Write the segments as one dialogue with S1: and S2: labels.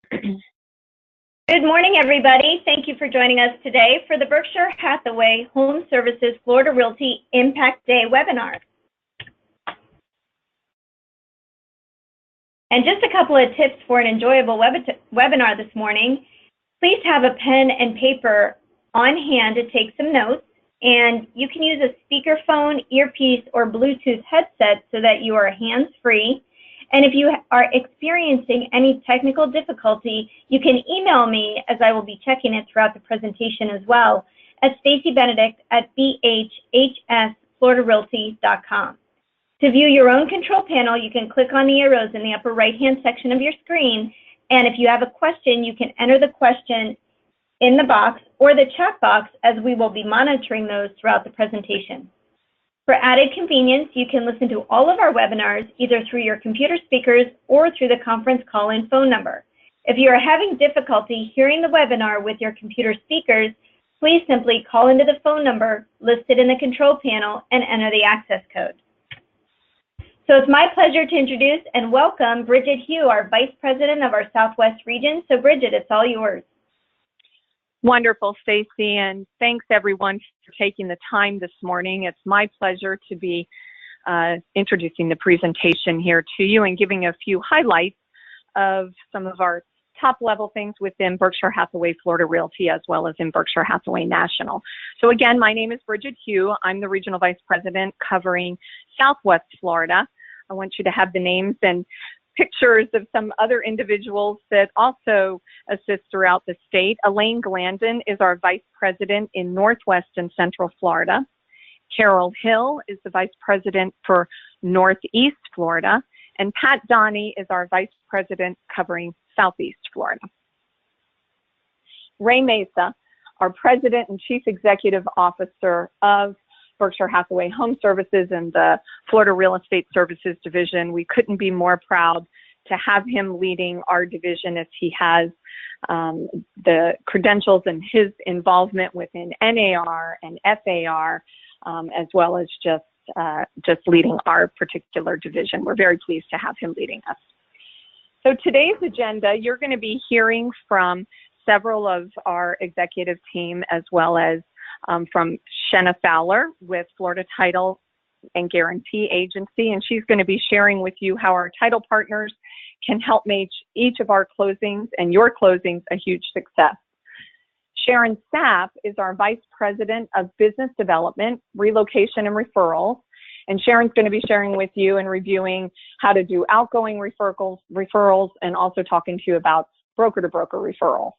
S1: Good morning, everybody. Thank you for joining us today for the Berkshire Hathaway HomeServices Florida Realty Impact Day webinar. And just a couple of tips for an enjoyable webinar this morning. Please have a pen and paper on hand to take some notes, and you can use a speakerphone, earpiece, or Bluetooth headset so that you are hands-free. And if you are experiencing any technical difficulty, you can email me, as I will be checking it throughout the presentation as well, at staceybenedict@BHHSFloridaRealty.com. To view your own control panel, you can click on the arrows in the upper right-hand section of your screen, and if you have a question, you can enter the question in the box or the chat box, as we will be monitoring those throughout the presentation. For added convenience, you can listen to all of our webinars either through your computer speakers or through the conference call-in phone number. If you are having difficulty hearing the webinar with your computer speakers, please simply call into the phone number listed in the control panel and enter the access code. So it's my pleasure to introduce and welcome Bridget Hugh, our Vice President of our Southwest region. So Bridget, it's all yours.
S2: Wonderful, Stacy, and thanks everyone for taking the time this morning. It's my pleasure to be introducing the presentation here to you and giving a few highlights of some of our top level things within Berkshire Hathaway Florida Realty, as well as in Berkshire Hathaway National. So again, my name is Bridget Hugh. I'm the Regional Vice President covering Southwest Florida. I want you to have the names and pictures of some other individuals that also assist throughout the state. Elaine Glandon is our Vice President in Northwest and Central Florida. Carol Hill is the Vice President for Northeast Florida. And Pat Donnie is our Vice President covering Southeast Florida. Ray Mesa, our President and Chief Executive Officer of Berkshire Hathaway HomeServices and the Florida Real Estate Services Division. We couldn't be more proud to have him leading our division, as he has the credentials and his involvement within NAR and FAR, as well as just leading our particular division. We're very pleased to have him leading us. So today's agenda, you're going to be hearing from several of our executive team, as well as from Shenna Fowler with Florida Title and Guarantee Agency, and she's going to be sharing with you how our title partners can help make each of our closings and your closings a huge success. Sharon Sapp is our Vice President of Business Development, Relocation, and Referrals, and Sharon's going to be sharing with you and reviewing how to do outgoing referrals, and also talking to you about broker-to-broker referrals.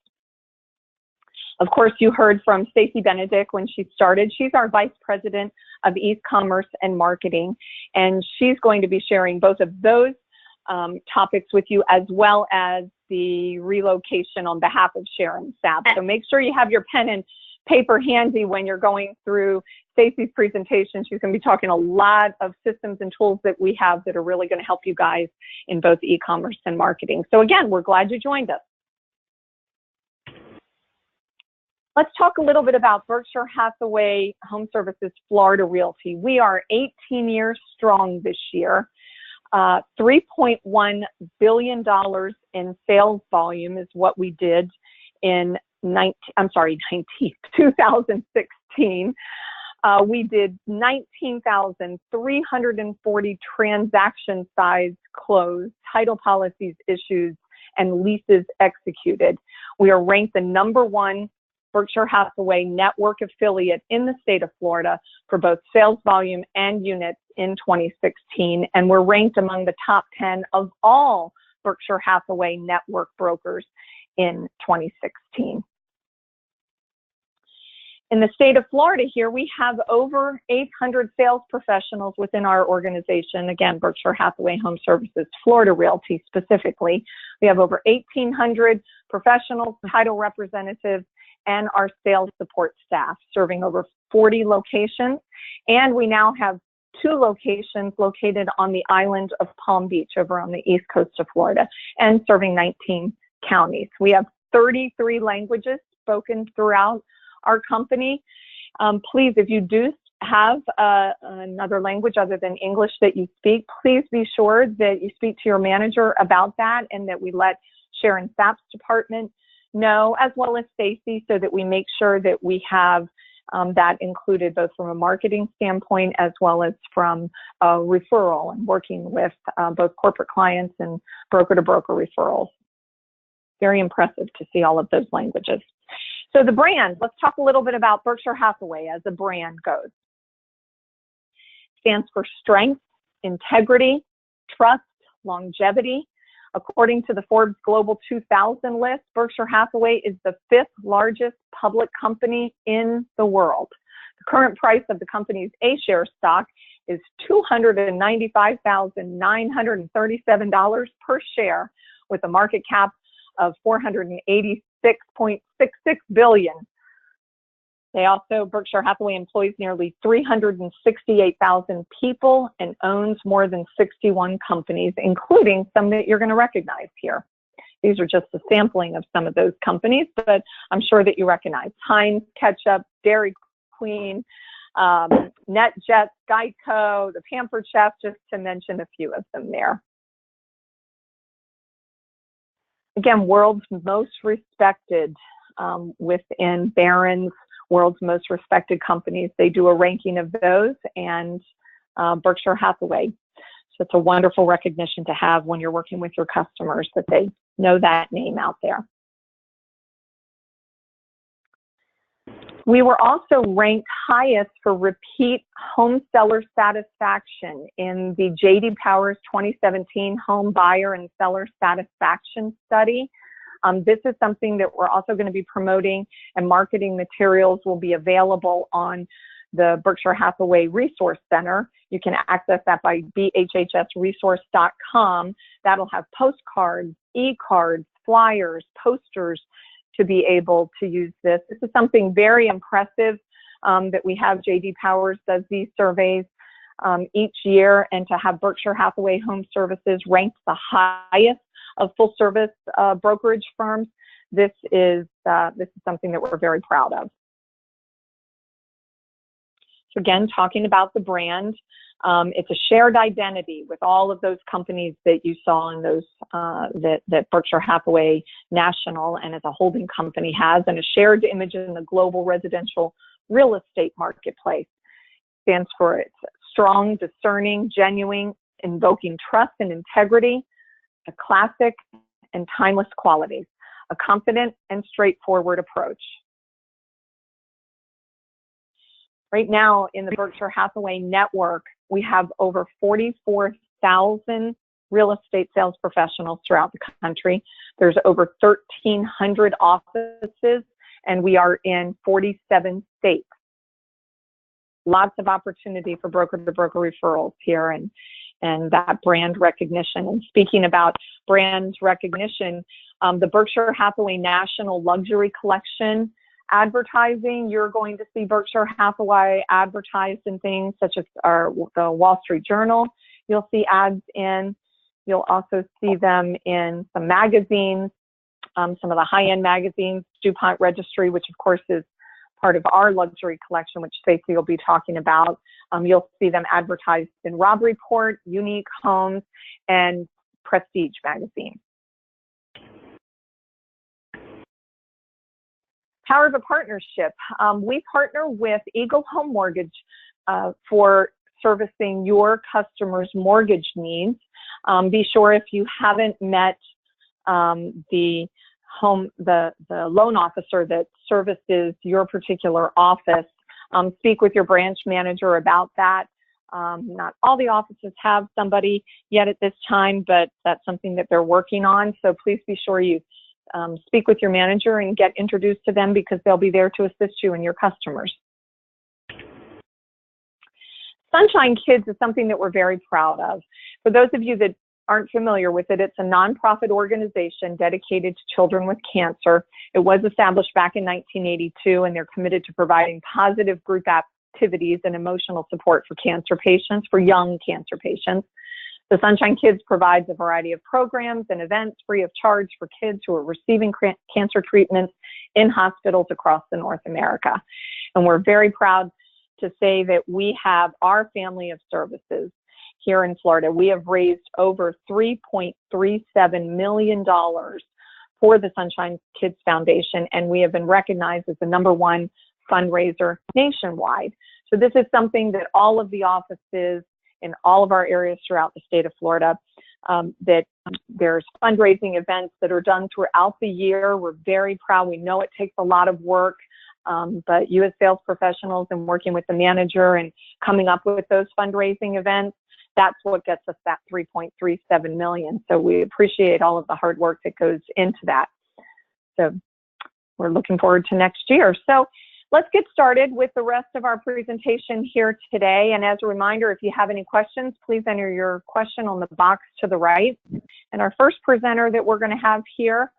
S2: Of course, you heard from Stacey Benedict when she started. She's our Vice President of E-commerce and Marketing, and she's going to be sharing both of those topics with you, as well as the relocation on behalf of Sharon Sapp. So make sure you have your pen and paper handy when you're going through Stacey's presentation. She's going to be talking a lot of systems and tools that we have that are really going to help you guys in both e-commerce and marketing. So again, we're glad you joined us. Let's talk a little bit about Berkshire Hathaway HomeServices Florida Realty. We are 18 years strong this year. $3.1 billion in sales volume is what we did in 2016. We did 19,340 transaction size closed, title policies issued, and leases executed. We are ranked the #1 Berkshire Hathaway network affiliate in the state of Florida for both sales volume and units in 2016, and we're ranked among the top 10 of all Berkshire Hathaway network brokers in 2016. In the state of Florida here, we have over 800 sales professionals within our organization. Again, Berkshire Hathaway HomeServices Florida Realty specifically. We have over 1,800 professionals, title representatives, and our sales support staff serving over 40 locations. And we now have 2 locations located on the island of Palm Beach over on the east coast of Florida and serving 19 counties. We have 33 languages spoken throughout our company. Please, if you do have another language other than English that you speak, please be sure that you speak to your manager about that, and that we let Sharon Sapp's department know, as well as Stacy, so that we make sure that we have that included both from a marketing standpoint as well as from a referral and working with both corporate clients and broker-to-broker referrals. Very impressive to see all of those languages. So the brand, let's talk a little bit about Berkshire Hathaway as a brand goes. Stands for strength, integrity, trust, longevity. According to the Forbes Global 2000 list, Berkshire Hathaway is the 5th largest public company in the world. The current price of the company's A-share stock is $295,937 per share, with a market cap of $486.66 billion. Berkshire Hathaway employs nearly 368,000 people and owns more than 61 companies, including some that you're going to recognize here. These are just a sampling of some of those companies, but I'm sure that you recognize Heinz Ketchup, Dairy Queen, NetJets, Geico, the Pampered Chef, just to mention a few of them there. Again, world's most respected within Barron's world's most respected companies. They do a ranking of those, and Berkshire Hathaway. So it's a wonderful recognition to have when you're working with your customers, that they know that name out there. We were also ranked highest for repeat home seller satisfaction in the J.D. Power's 2017 Home Buyer and Seller Satisfaction Study. This is something that we're also going to be promoting, and marketing materials will be available on the Berkshire Hathaway Resource Center. You can access that by bhhsresource.com. That'll have postcards, e-cards, flyers, posters to be able to use this. This is something very impressive that we have. J.D. Powers does these surveys each year, and to have Berkshire Hathaway HomeServices ranked the highest of full service brokerage firms, this is something that we're very proud of. So again, talking about the brand, it's a shared identity with all of those companies that you saw in those that Berkshire Hathaway National and as a holding company has, and a shared image in the global residential real estate marketplace. Stands for it's strong, discerning, genuine, invoking trust and integrity, a classic and timeless qualities, a confident and straightforward approach. Right now in the Berkshire Hathaway network, we have over 44,000 real estate sales professionals throughout the country. There's over 1,300 offices, and we are in 47 states. Lots of opportunity for broker-to-broker referrals here, and that brand recognition. And speaking about brand recognition, the Berkshire Hathaway National Luxury Collection advertising, you're going to see Berkshire Hathaway advertised in things such as the Wall Street Journal. You'll see ads in. You'll also see them in some magazines, some of the high-end magazines, DUPONT Registry, which of course is part of our luxury collection, which Stacey will be talking about. You'll see them advertised in Robb Report, Unique Homes, and Prestige magazine. Power of a partnership. We partner with Eagle Home Mortgage for servicing your customers' mortgage needs. Be sure, if you haven't met the loan officer that services your particular office, speak with your branch manager about that. Not all the offices have somebody yet at this time, but that's something that they're working on. So please be sure you speak with your manager and get introduced to them, because they'll be there to assist you and your customers. Sunshine Kids is something that we're very proud of. For those of you that aren't familiar with it, it's a nonprofit organization dedicated to children with cancer. It was established back in 1982, and they're committed to providing positive group activities and emotional support for cancer patients, for young cancer patients. The Sunshine Kids provides a variety of programs and events free of charge for kids who are receiving cancer treatments in hospitals across North America. And we're very proud to say that we have our family of services here in Florida. We have raised over $3.37 million for the Sunshine Kids Foundation, and we have been recognized as the #1 fundraiser nationwide. So this is something that all of the offices in all of our areas throughout the state of Florida, that there's fundraising events that are done throughout the year. We're very proud. We know it takes a lot of work, but you as sales professionals and working with the manager and coming up with those fundraising events, that's what gets us that $3.37 million. So we appreciate all of the hard work that goes into that. So we're looking forward to next year. So let's get started with the rest of our presentation here today. And as a reminder, if you have any questions, please enter your question on the box to the right. And our first presenter that we're going to have here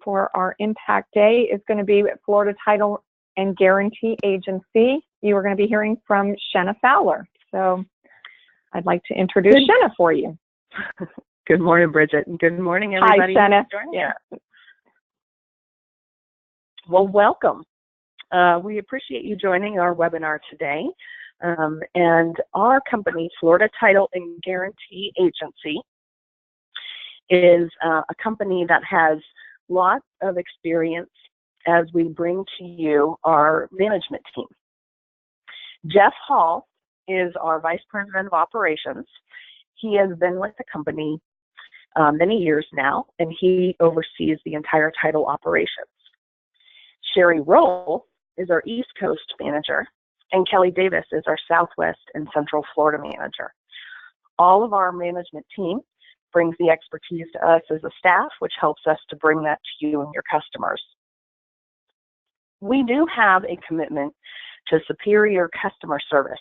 S2: for our Impact Day is going to be at Florida Title and Guarantee Agency. You are going to be hearing from Shenna Fowler. So I'd like to introduce Shenna for you.
S3: Good morning, Bridget, and good morning, everybody.
S2: Hi, Shenna.
S3: Yeah. Well, welcome. We appreciate you joining our webinar today. And our company, Florida Title and Guarantee Agency, is a company that has lots of experience as we bring to you our management team. Jeff Hall is our Vice President of Operations. He has been with the company many years now, and he oversees the entire title operations. Sherry Roll is our East Coast manager, and Kelly Davis is our Southwest and Central Florida manager. All of our management team brings the expertise to us as a staff, which helps us to bring that to you and your customers. We do have a commitment to superior customer service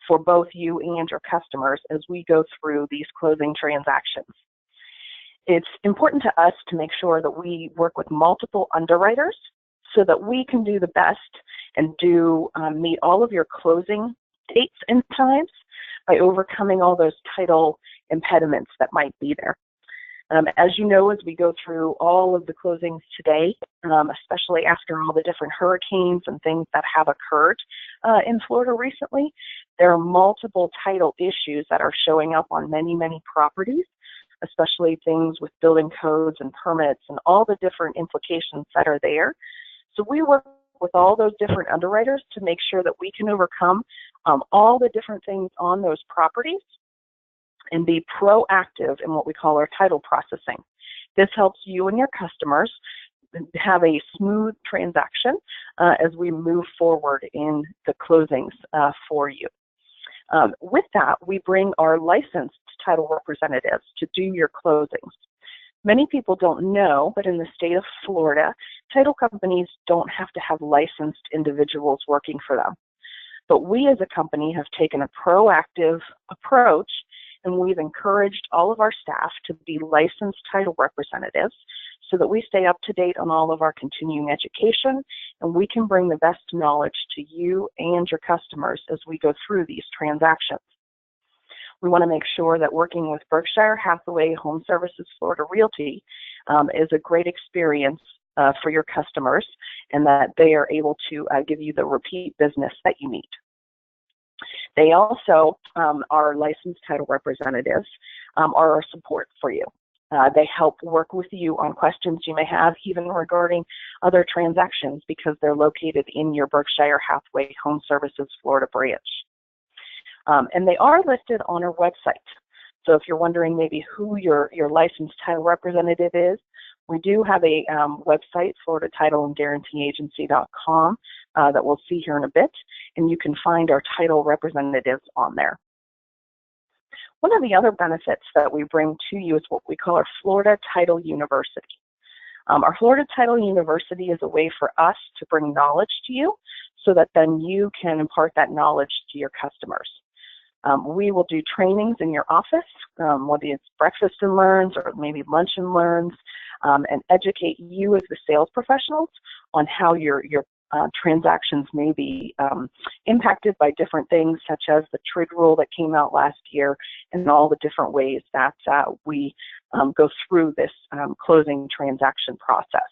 S3: for both you and your customers as we go through these closing transactions. It's important to us to make sure that we work with multiple underwriters so that we can do the best and meet all of your closing dates and times by overcoming all those title impediments that might be there. As you know, as we go through all of the closings today, especially after all the different hurricanes and things that have occurred in Florida recently, there are multiple title issues that are showing up on many, many properties, especially things with building codes and permits and all the different implications that are there. So we work with all those different underwriters to make sure that we can overcome all the different things on those properties and be proactive in what we call our title processing. This helps you and your customers have a smooth transaction as we move forward in the closings for you. With that, we bring our licensed title representatives to do your closings. Many people don't know, but in the state of Florida, title companies don't have to have licensed individuals working for them. But we as a company have taken a proactive approach, and we've encouraged all of our staff to be licensed title representatives so that we stay up to date on all of our continuing education, and we can bring the best knowledge to you and your customers as we go through these transactions. We want to make sure that working with Berkshire Hathaway HomeServices Florida Realty is a great experience for your customers, and that they are able to give you the repeat business that you need. They also, our licensed title representatives, are our support for you. They help work with you on questions you may have, even regarding other transactions, because they're located in your Berkshire Hathaway HomeServices Florida branch. And they are listed on our website. So if you're wondering maybe who your licensed title representative is, we do have a website, FloridaTitleandGuaranteeAgency.com, that we'll see here in a bit, and you can find our title representatives on there. One of the other benefits that we bring to you is what we call our Florida Title University. Our Florida Title University is a way for us to bring knowledge to you so that then you can impart that knowledge to your customers. We will do trainings in your office, whether it's breakfast and learns or maybe lunch and learns, and educate you as the sales professionals on how your transactions may be impacted by different things, such as the TRID rule that came out last year and all the different ways that we go through this closing transaction process.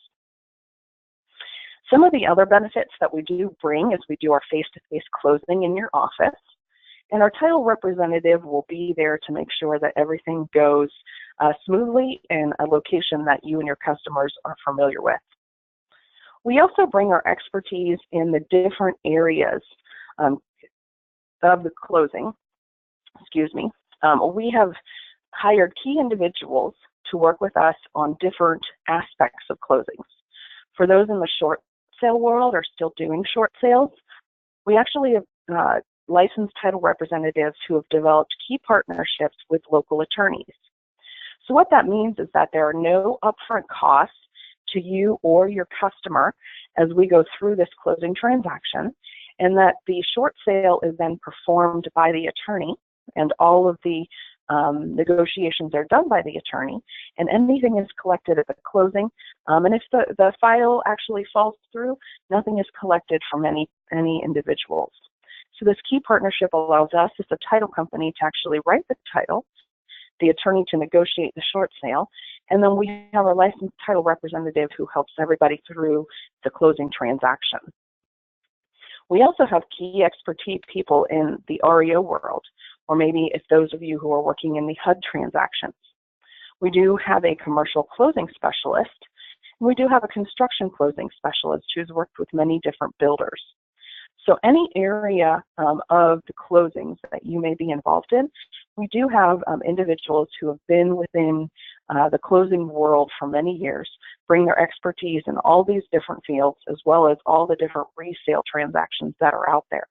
S3: Some of the other benefits that we do bring is we do our face-to-face closing in your office. And our title representative will be there to make sure that everything goes smoothly in a location that you and your customers are familiar with. We also bring our expertise in the different areas of the closing. We have hired key individuals to work with us on different aspects of closings. For those in the short sale world or still doing short sales, we actually have licensed title representatives who have developed key partnerships with local attorneys. So what that means is that there are no upfront costs to you or your customer as we go through this closing transaction, and that the short sale is then performed by the attorney, and all of the negotiations are done by the attorney, and anything is collected at the closing. And if the file actually falls through, nothing is collected from any individuals. So this key partnership allows us as a title company to actually write the title, the attorney to negotiate the short sale, and then we have a licensed title representative who helps everybody through the closing transaction. We also have key expertise people in the REO world, or maybe if those of you who are working in the HUD transactions. We do have a commercial closing specialist, and we do have a construction closing specialist who's worked with many different builders. So any area of the closings that you may be involved in, we do have individuals who have been within the closing world for many years, bring their expertise in all these different fields, as well as all the different resale transactions that are out there.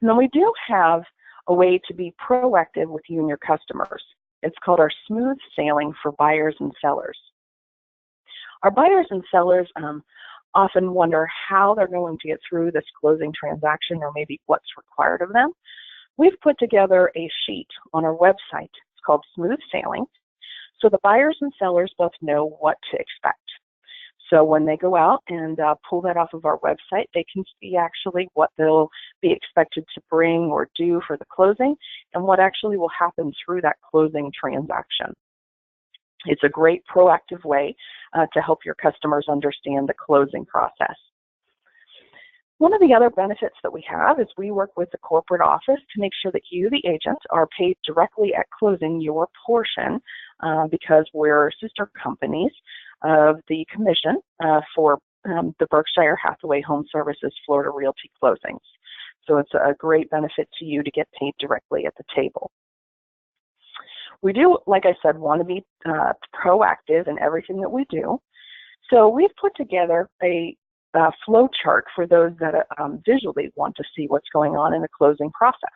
S3: And then we do have a way to be proactive with you and your customers. It's called our smooth sailing for buyers and sellers. Our buyers and sellers often wonder how they're going to get through this closing transaction, or maybe what's required of them. We've put together a sheet on our website. It's called Smooth Sailing, so the buyers and sellers both know what to expect. So when they go out and pull that off of our website, they can see actually what they'll be expected to bring or do for the closing, and what actually will happen through that closing transaction. It's a great proactive way to help your customers understand the closing process. One of the other benefits that we have is we work with the corporate office to make sure that you, the agent, are paid directly at closing your portion because we're sister companies of the commission for the Berkshire Hathaway HomeServices Florida Realty closings. So it's a great benefit to you to get paid directly at the table. We do, like I said, want to be proactive in everything that we do. So we've put together a flow chart for those that visually want to see what's going on in the closing process.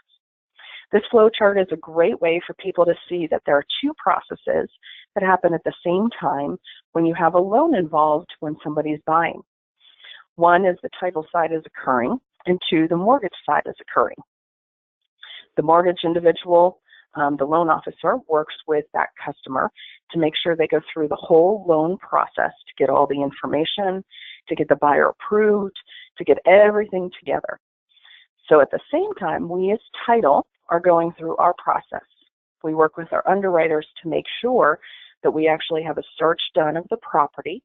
S3: This flow chart is a great way for people to see that there are two processes that happen at the same time when you have a loan involved when somebody's buying. One is the title side is occurring, and two, the mortgage side is occurring. The mortgage individual, the loan officer, works with that customer to make sure they go through the whole loan process to get all the information, to get the buyer approved, to get everything together. So at the same time, we as title are going through our process. We work with our underwriters to make sure that we actually have a search done of the property.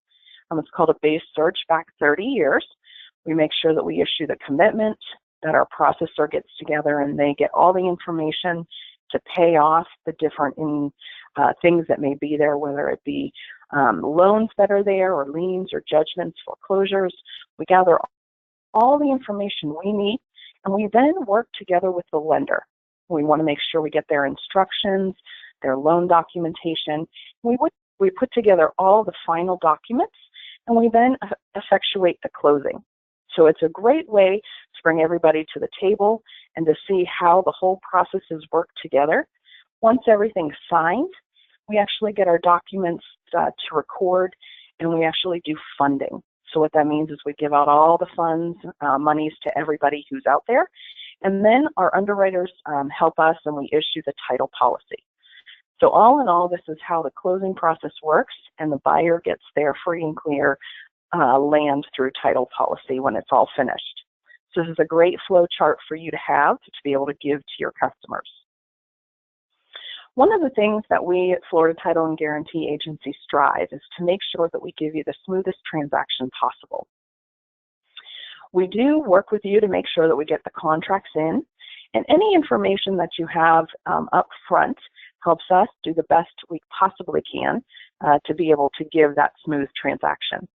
S3: It's called a base search back 30 years. We make sure that we issue the commitment, that our processor gets together and they get all the information to pay off the different things that may be there, whether it be loans that are there or liens or judgments, foreclosures. We gather all the information we need, and we then work together with the lender. We want to make sure we get their instructions, their loan documentation. We put together all the final documents, and we then effectuate the closing. So it's a great way to bring everybody to the table and to see how the whole processes work together. Once everything's signed, we actually get our documents to record, and we actually do funding. So what that means is we give out all the funds, monies to everybody who's out there, and then our underwriters help us and we issue the title policy. So all in all, this is how the closing process works, and the buyer gets their free and clear land through title policy when it's all finished. So this is a great flow chart for you to have to be able to give to your customers. One of the things that we at Florida Title and Guarantee Agency strive is to make sure that we give you the smoothest transaction possible. We do work with you to make sure that we get the contracts in, and any information that you have up front helps us do the best we possibly can to be able to give that smooth transaction.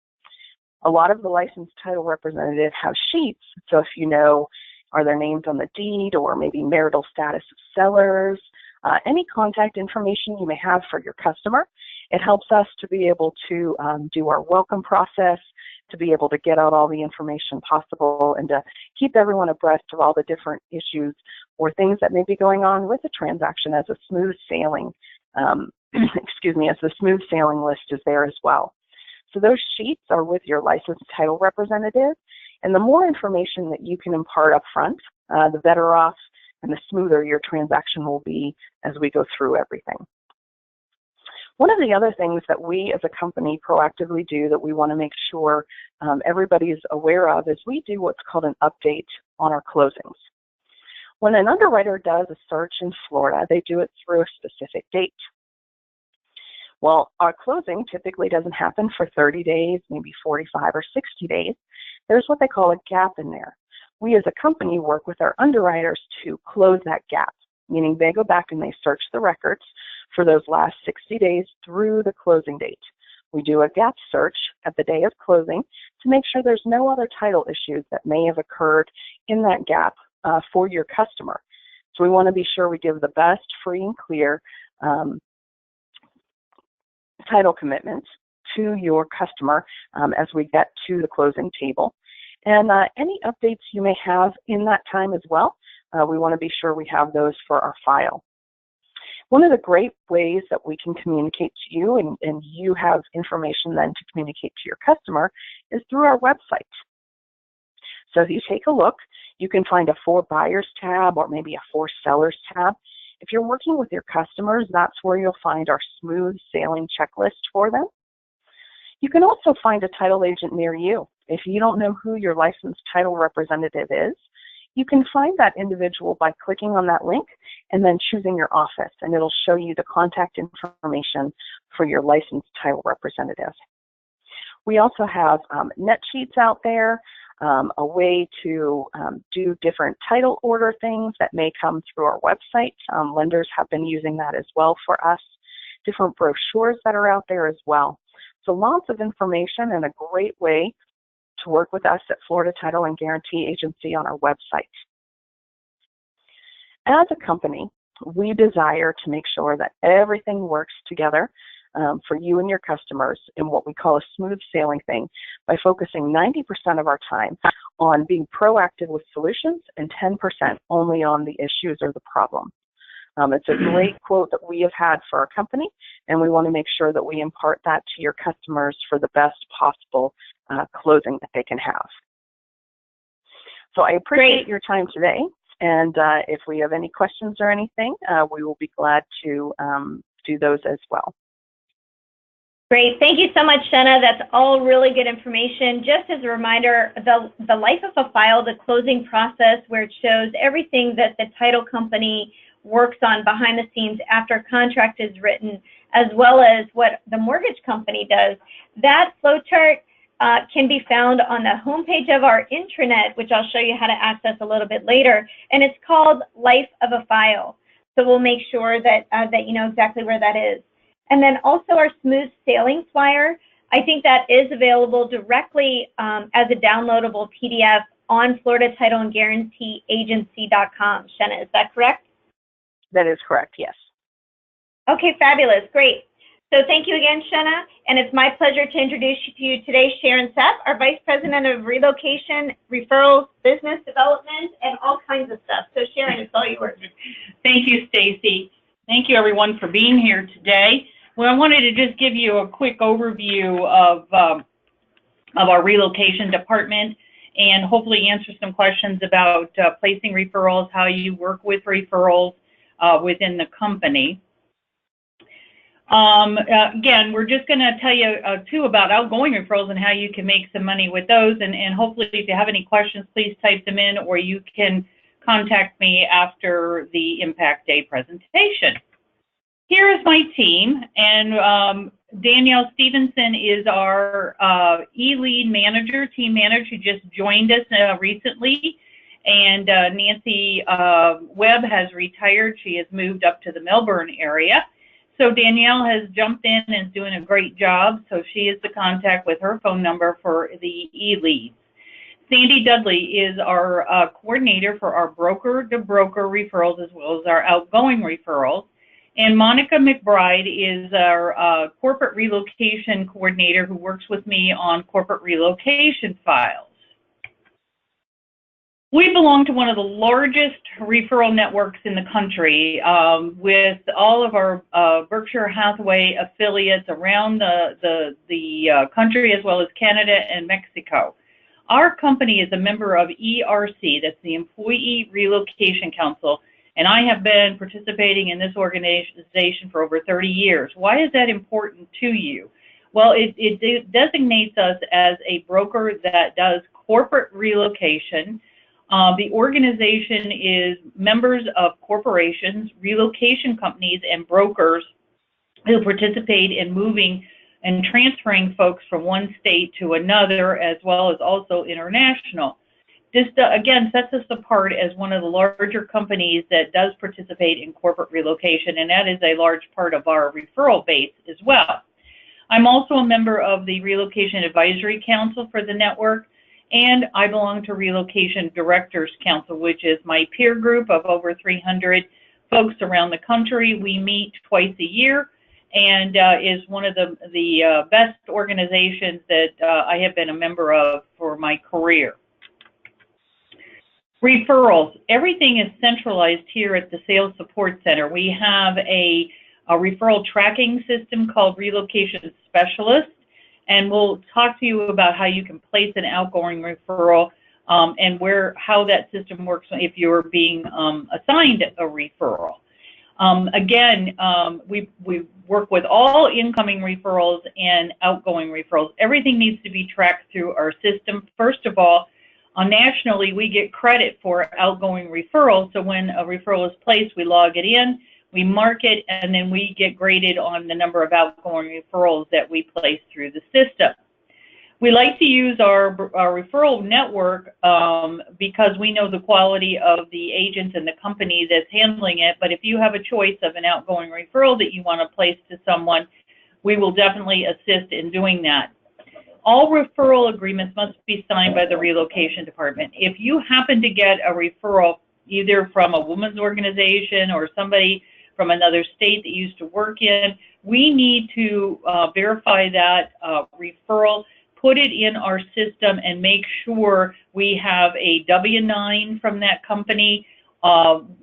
S3: A lot of the licensed title representatives have sheets, so if you know, are their names on the deed or maybe marital status of sellers, any contact information you may have for your customer, it helps us to be able to do our welcome process, to be able to get out all the information possible and to keep everyone abreast of all the different issues or things that may be going on with the transaction as a smooth sailing, excuse me, as the smooth sailing list is there as well. So those sheets are with your licensed title representative, and the more information that you can impart up front, the better off and the smoother your transaction will be as we go through everything. One of the other things that we as a company proactively do that we want to make sure everybody is aware of is we do what's called an update on our closings. When an underwriter does a search in Florida, they do it through a specific date. Well, our closing typically doesn't happen for 30 days, maybe 45 or 60 days. There's what they call a gap in there. We as a company work with our underwriters to close that gap, meaning they go back and they search the records for those last 60 days through the closing date. We do a gap search at the day of closing to make sure there's no other title issues that may have occurred in that gap for your customer. So we want to be sure we give the best free and clear title commitment to your customer as we get to the closing table. And any updates you may have in that time as well, we want to be sure we have those for our file. One of the great ways that we can communicate to you and you have information then to communicate to your customer is through our website. So if you take a look, you can find a For Buyers tab or maybe a For Sellers tab. If you're working with your customers, that's where you'll find our smooth sailing checklist for them. You can also find a title agent near you. If you don't know who your licensed title representative is, you can find that individual by clicking on that link and then choosing your office, and it'll show you the contact information for your licensed title representative. We also have net sheets out there, a way to do different title order things that may come through our website. Lenders have been using that as well for us. Different brochures that are out there as well. So lots of information and a great way to work with us at Florida Title and Guarantee Agency on our website. As a company, we desire to make sure that everything works together for you and your customers in what we call a smooth sailing thing by focusing 90% of our time on being proactive with solutions and 10% only on the issues or the problem. It's a great quote that we have had for our company, and we want to make sure that we impart that to your customers for the best possible closing that they can have. So I appreciate your time today, and if we have any questions or anything, we will be glad to do those as well.
S1: Great. Thank you so much, Shenna. That's all really good information. Just as a reminder, the life of a file, the closing process, where it shows everything that the title company works on behind the scenes after contract is written, as well as what the mortgage company does. That flowchart can be found on the homepage of our intranet, which I'll show you how to access a little bit later, and it's called Life of a File. So we'll make sure that, that you know exactly where that is. And then also our Smooth Sailing Flyer, I think that is available directly as a downloadable PDF on Florida Title and Guarantee Agency.com. Shenna, is that correct?
S3: That is correct, yes.
S1: Okay, fabulous, great. So thank you again, Shenna, and it's my pleasure to introduce you to you today Sharon Sepp, our Vice President of Relocation, Referrals, Business Development, and all kinds of stuff. So Sharon, it's all yours.
S4: Thank you, Stacy. Thank you, everyone, for being here today. Well, I wanted to just give you a quick overview of our relocation department and hopefully answer some questions about placing referrals, how you work with referrals within the company. Again, we're just going to tell you too about outgoing referrals and how you can make some money with those. And hopefully, if you have any questions, please type them in, or you can contact me after the Impact Day presentation. Here is my team, and Danielle Stevenson is our e-lead manager, team manager, who just joined us recently. And Nancy Webb has retired. She has moved up to the Melbourne area. So Danielle has jumped in and is doing a great job. So she is the contact with her phone number for the e-leads. Sandy Dudley is our coordinator for our broker-to-broker referrals as well as our outgoing referrals. And Monica McBride is our corporate relocation coordinator who works with me on corporate relocation files. We belong to one of the largest referral networks in the country with all of our Berkshire Hathaway affiliates around the country as well as Canada and Mexico. Our company is a member of ERC, that's the Employee Relocation Council, and I have been participating in this organization for over 30 years. Why is that important to you? Well, it designates us as a broker that does corporate relocation. The organization is members of corporations, relocation companies, and brokers who participate in moving and transferring folks from one state to another, as well as also international. This, again, sets us apart as one of the larger companies that does participate in corporate relocation, and that is a large part of our referral base as well. I'm also a member of the Relocation Advisory Council for the network, and I belong to Relocation Directors Council, which is my peer group of over 300 folks around the country. We meet twice a year, and is one of the best organizations that I have been a member of for my career. Referrals. Everything is centralized here at the Sales Support Center. We have a referral tracking system called Relocation Specialist, and we'll talk to you about how you can place an outgoing referral and how that system works if you're being assigned a referral. Again, we work with all incoming referrals and outgoing referrals. Everything needs to be tracked through our system. First of all, nationally, we get credit for outgoing referrals. So when a referral is placed, we log it in, we mark it, and then we get graded on the number of outgoing referrals that we place through the system. We like to use our referral network because we know the quality of the agents and the company that's handling it. But if you have a choice of an outgoing referral that you want to place to someone, we will definitely assist in doing that. All referral agreements must be signed by the relocation department. If you happen to get a referral either from a women's organization or somebody from another state that you used to work in, we need to verify that referral, put it in our system, and make sure we have a W-9 from that company.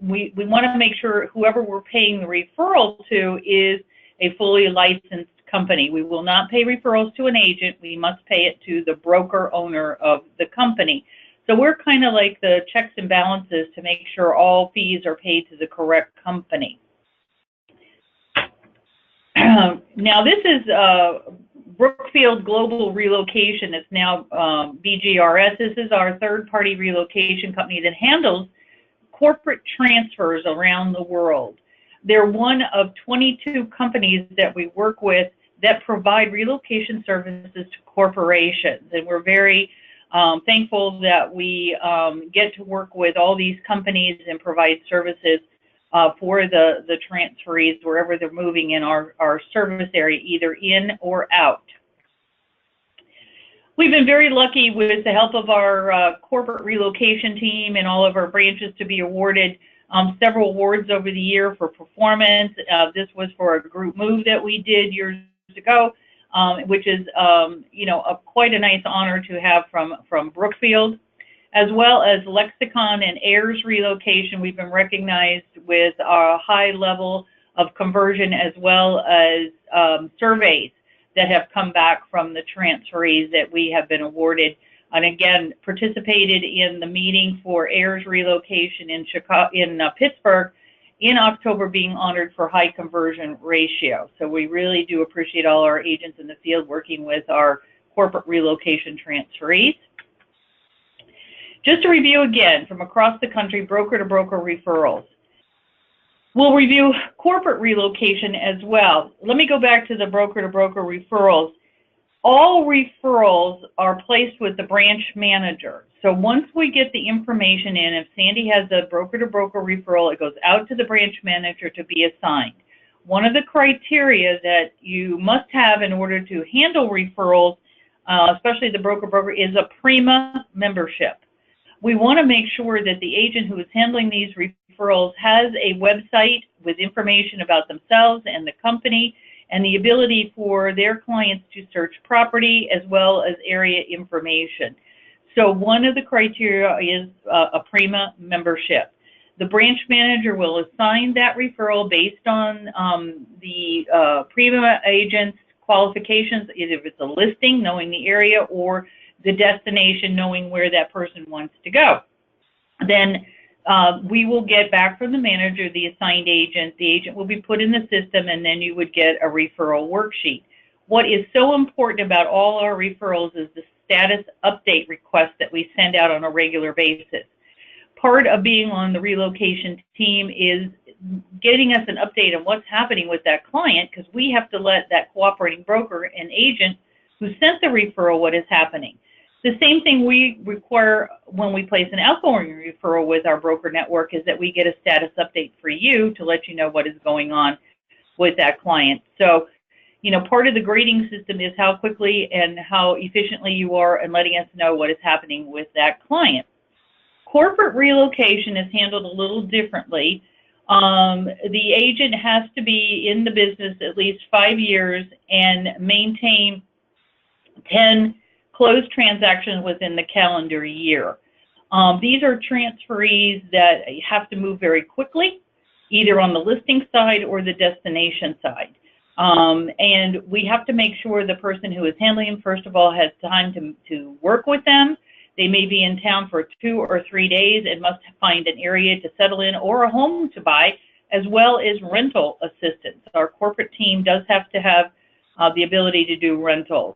S4: We want to make sure whoever we're paying the referral to is a fully licensed company. We will not pay referrals to an agent. We must pay it to the broker owner of the company. So we're kind of like the checks and balances to make sure all fees are paid to the correct company. Now this is Brookfield Global Relocation. It's now BGRS. This is our third-party relocation company that handles corporate transfers around the world. They're one of 22 companies that we work with that provide relocation services to corporations. And we're very thankful that we get to work with all these companies and provide services for the transferees wherever they're moving in our service area, either in or out. We've been very lucky with the help of our corporate relocation team and all of our branches to be awarded several awards over the year for performance. This was for a group move that we did years ago, which is quite a nice honor to have from Brookfield, as well as Lexicon and Ayers Relocation. We've been recognized with a high level of conversion as well as surveys that have come back from the transferees that we have been awarded. And again, participated in the meeting for Ayers Relocation in Pittsburgh in October, being honored for high conversion ratio. So we really do appreciate all our agents in the field working with our corporate relocation transferees. Just to review again, from across the country, broker-to-broker referrals. We'll review corporate relocation as well. Let me go back to the broker-to-broker referrals. all referrals are placed with the branch manager. So once we get the information in, if Sandy has a broker-to-broker referral, it goes out to the branch manager to be assigned. One of the criteria that you must have in order to handle referrals, especially the broker-broker, is a PRIMA membership. We want to make sure that the agent who is handling these referrals has a website with information about themselves and the company, and the ability for their clients to search property as well as area information. So one of the criteria is a PRIMA membership. The branch manager will assign that referral based on the PRIMA agent's qualifications, either if it's a listing, knowing the area, or the destination, knowing where that person wants to go. Then we will get back from the manager the assigned agent. The agent will be put in the system, and then you would get a referral worksheet. What is so important about all our referrals is the status update request that we send out on a regular basis. Part of being on the relocation team is getting us an update on what's happening with that client, because we have to let that cooperating broker and agent who sent the referral what is happening. The same thing we require when we place an outgoing referral with our broker network is that we get a status update for you to let you know what is going on with that client. So, you know, part of the grading system is how quickly and how efficiently you are in letting us know what is happening with that client. Corporate relocation is handled a little differently. The agent has to be in the business at least 5 years and maintain 10 closed transactions within the calendar year. These are transferees that have to move very quickly, either on the listing side or the destination side. And we have to make sure the person who is handling them, first of all, has time to work with them. They may be in town for 2 or 3 days and must find an area to settle in or a home to buy, as well as rental assistance. Our corporate team does have to have the ability to do rentals.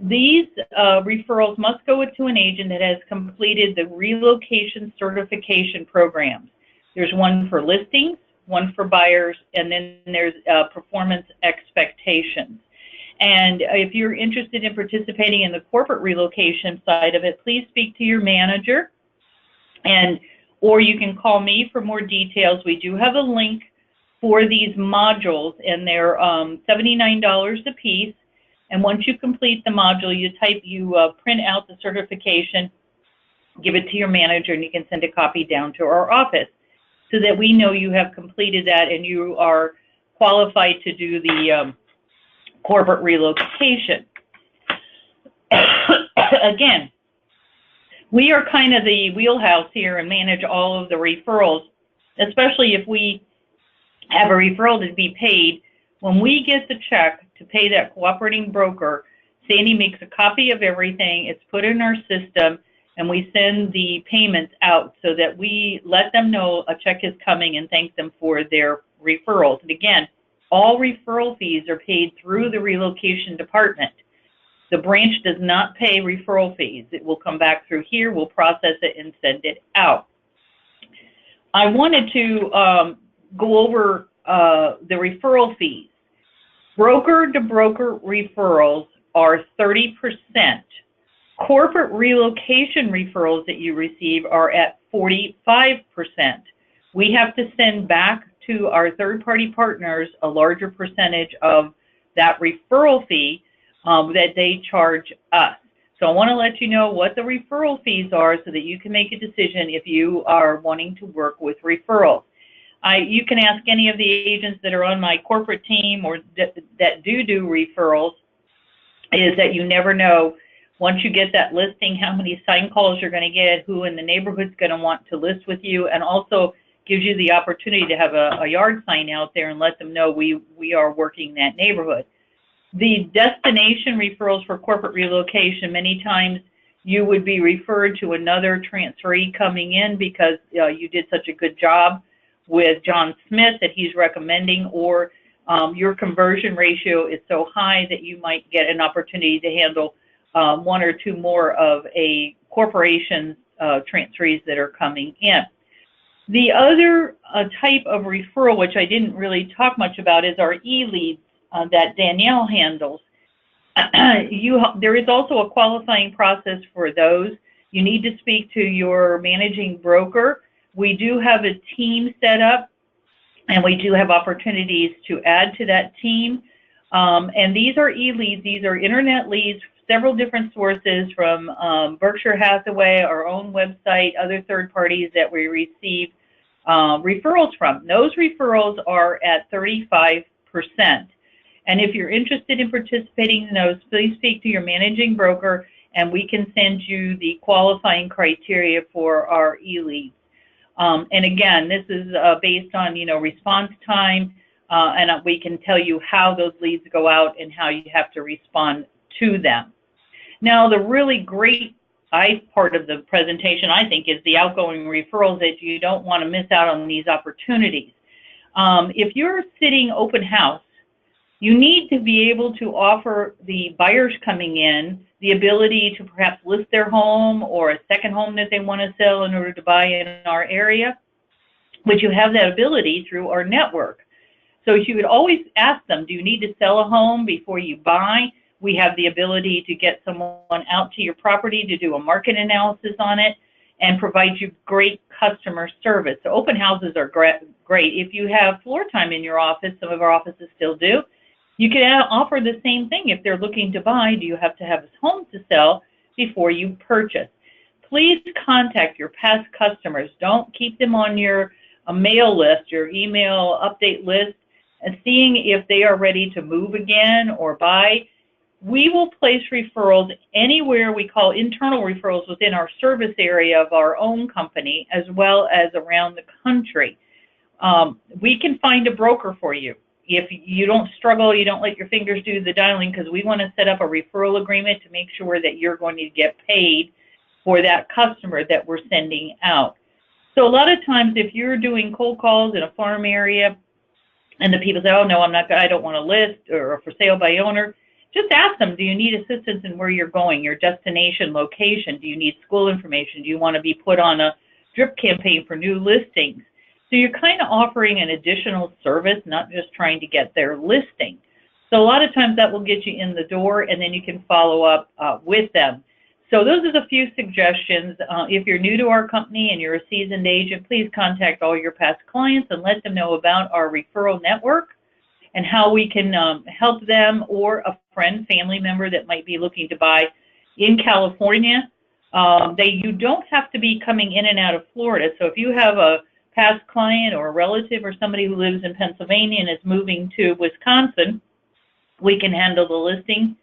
S4: These referrals must go to an agent that has completed the relocation certification programs. There's one for listings, one for buyers, and then there's performance expectations. And if you're interested in participating in the corporate relocation side of it, please speak to your manager, or you can call me for more details. We do have a link for these modules, and they're $79 a piece. And once you complete the module, you print out the certification, give it to your manager, and you can send a copy down to our office so that we know you have completed that and you are qualified to do the corporate relocation. Again, we are kind of the wheelhouse here and manage all of the referrals, especially if we have a referral to be paid. When we get the check to pay that cooperating broker, Sandy makes a copy of everything. It's put in our system, and we send the payments out so that we let them know a check is coming and thank them for their referrals. And again, all referral fees are paid through the relocation department. The branch does not pay referral fees. It will come back through here, we'll process it and send it out. I wanted to go over the referral fees. Broker-to-broker referrals are 30%. Corporate relocation referrals that you receive are at 45%. We have to send back to our third-party partners a larger percentage of that referral fee that they charge us. So I want to let you know what the referral fees are so that you can make a decision if you are wanting to work with referrals. You can ask any of the agents that are on my corporate team or that do referrals, is that you never know once you get that listing how many sign calls you're going to get, who in the neighborhood's going to want to list with you, and also gives you the opportunity to have a yard sign out there and let them know we are working that neighborhood. The destination referrals for corporate relocation, many times you would be referred to another transferee coming in because you did such a good job with John Smith that he's recommending, or your conversion ratio is so high that you might get an opportunity to handle 1 or 2 more of a corporation's transferees that are coming in. The other type of referral, which I didn't really talk much about, is our e-leads that Danielle handles. there is also a qualifying process for those. You need to speak to your managing broker. We do have a team set up, and we do have opportunities to add to that team. And these are e-leads. These are internet leads, several different sources from Berkshire Hathaway, our own website, other third parties that we receive referrals from. Those referrals are at 35%. And if you're interested in participating in those, please speak to your managing broker, and we can send you the qualifying criteria for our e-leads. And again, this is based on, response time, and we can tell you how those leads go out and how you have to respond to them. Now, the really great part of the presentation, I think, is the outgoing referrals, that you don't want to miss out on these opportunities. If you're sitting open house, you need to be able to offer the buyers coming in the ability to perhaps list their home or a second home that they want to sell in order to buy in our area, but you have that ability through our network. So you would always ask them, do you need to sell a home before you buy? We have the ability to get someone out to your property to do a market analysis on it and provide you great customer service. So open houses are great. If you have floor time in your office, some of our offices still do, you can offer the same thing. If they're looking to buy, do you have to have a home to sell before you purchase? Please contact your past customers. Don't keep them on your mail list, your email update list, and seeing if they are ready to move again or buy. We will place referrals anywhere we call internal referrals within our service area of our own company, as well as around the country. We can find a broker for you. If you don't struggle, you don't let your fingers do the dialing, because we want to set up a referral agreement to make sure that you're going to get paid for that customer that we're sending out. So a lot of times, if you're doing cold calls in a farm area and the people say, oh, no, I don't want to list or for sale by owner, just ask them, do you need assistance in where you're going, your destination location? Do you need school information? Do you want to be put on a drip campaign for new listings? So you're kind of offering an additional service, not just trying to get their listing. So a lot of times that will get you in the door, and then you can follow up with them. So those are the few suggestions. If you're new to our company and you're a seasoned agent, please contact all your past clients and let them know about our referral network and how we can help them or a friend, family member that might be looking to buy in California. You don't have to be coming in and out of Florida. So if you have a past client or a relative or somebody who lives in Pennsylvania and is moving to Wisconsin, we can handle the listing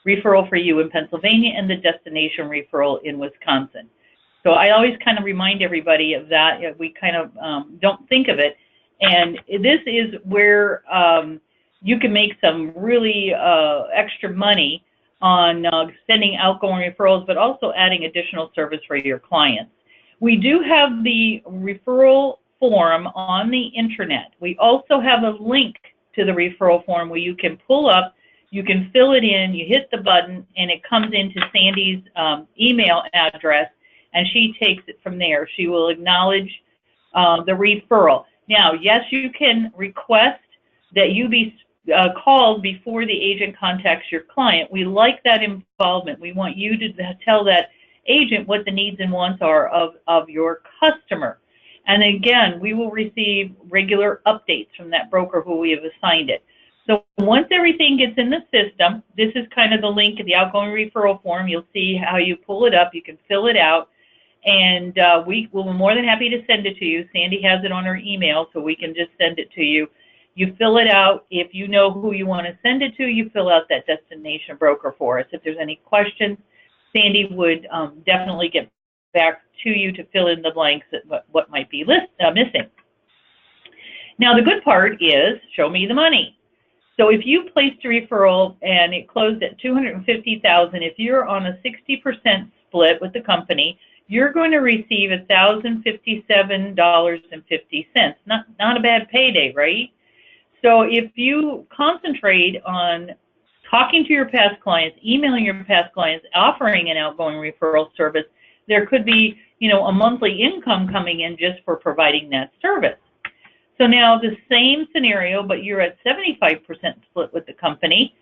S4: referral for you in Pennsylvania and the destination referral in Wisconsin. So I always kind of remind everybody of that. We kind of don't think of it. And this is where you can make some really extra money on sending outgoing referrals, but also adding additional service for your clients. We do have the referral form on the internet. We also have a link to the referral form where you can pull up, you can fill it in, you hit the button, and it comes into Sandy's email address, and she takes it from there. She will acknowledge the referral. Now, yes, you can request that you be called before the agent contacts your client. We like that involvement. We want you to tell that agent what the needs and wants are of your customer. And again, we will receive regular updates from that broker who we have assigned it. So once everything gets in the system, this is kind of the link of the outgoing referral form. You'll see how you pull it up. You can fill it out. And we will be more than happy to send it to you. Sandy has it on her email, so we can just send it to you. You fill it out. If you know who you want to send it to, you fill out that destination broker for us. If there's any questions, Sandy would definitely get back to you to fill in the blanks at what might be missing. Now, the good part is, show me the money. So if you placed a referral and it closed at $250,000, if you're on a 60% split with the company, you're going to receive $1,057.50. Not a bad payday, right? So if you concentrate on talking to your past clients, emailing your past clients, offering an outgoing referral service, there could be, a monthly income coming in just for providing that service. So now the same scenario, but you're at 75% split with the company.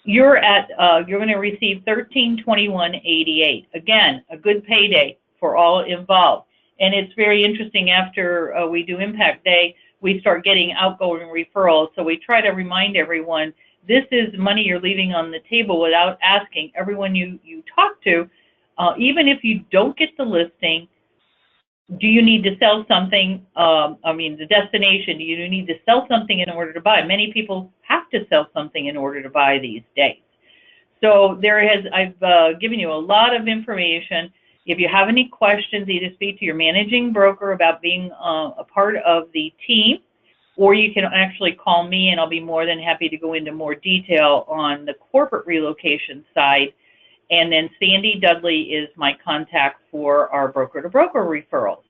S4: you're going to receive $1321.88. Again, a good payday for all involved. And it's very interesting, after we do Impact Day, we start getting outgoing referrals. So we try to remind everyone, this is money you're leaving on the table without asking. Everyone you talk to, even if you don't get the listing, do you need to sell something? The destination, do you need to sell something in order to buy? Many people have to sell something in order to buy these days. So I've given you a lot of information. If you have any questions, either speak to your managing broker about being a part of the team, or you can actually call me, and I'll be more than happy to go into more detail on the corporate relocation side. And then Sandy Dudley is my contact for our broker-to-broker referrals,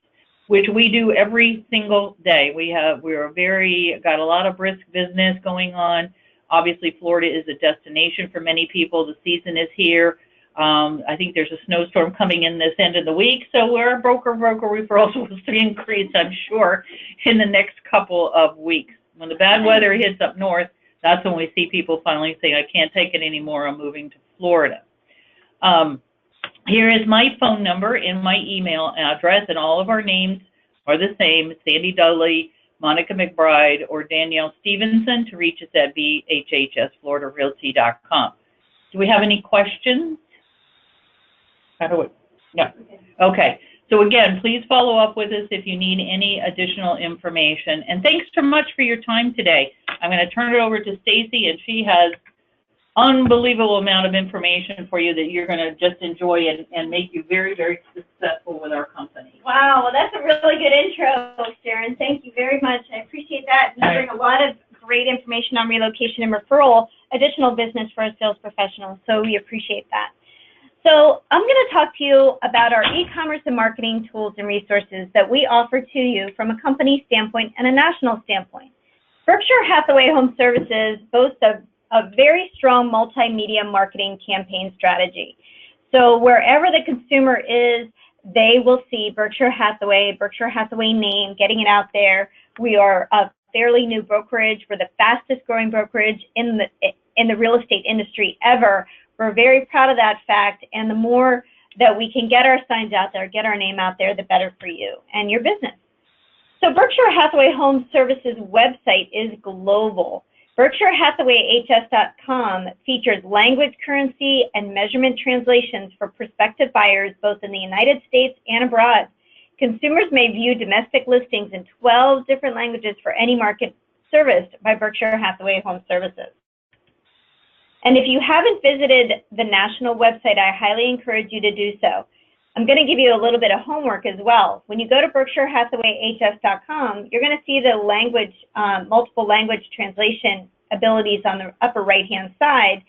S4: which we do every single day. We're got a lot of brisk business going on. Obviously, Florida is a destination for many people. The season is here. I think there's a snowstorm coming in this end of the week, so our broker referrals will increase, I'm sure, in the next couple of weeks. When the bad weather hits up north, that's when we see people finally say, I can't take it anymore, I'm moving to Florida. Here is my phone number and my email address, and all of our names are the same: Sandy Dudley, Monica McBride, or Danielle Stevenson, to reach us at BHHSFloridaRealty.com. Do we have any questions? No. Okay. So again, please follow up with us if you need any additional information. And thanks so much for your time today. I'm going to turn it over to Stacy, and she has unbelievable amount of information for you that you're going to just enjoy and make you very, very successful with our company.
S1: Wow, well, that's a really good intro, Sharon. Thank you very much. I appreciate that. You bring a lot of great information on relocation and referral, additional business for a sales professional, so we appreciate that. So I'm going to talk to you about our e-commerce and marketing tools and resources that we offer to you from a company standpoint and a national standpoint. Berkshire Hathaway HomeServices boasts a very strong multimedia marketing campaign strategy. So wherever the consumer is, they will see Berkshire Hathaway name, getting it out there. We are a fairly new brokerage. We're the fastest growing brokerage in the real estate industry ever. We're very proud of that fact, and the more that we can get our signs out there, get our name out there, the better for you and your business. So Berkshire Hathaway HomeServices website is global. BerkshireHathawayHS.com features language, currency, and measurement translations for prospective buyers both in the United States and abroad. Consumers may view domestic listings in 12 different languages for any market serviced by Berkshire Hathaway HomeServices. And if you haven't visited the national website, I highly encourage you to do so. I'm going to give you a little bit of homework as well. When you go to BerkshireHathawayHS.com, you're going to see the language, multiple language translation abilities on the upper right-hand side,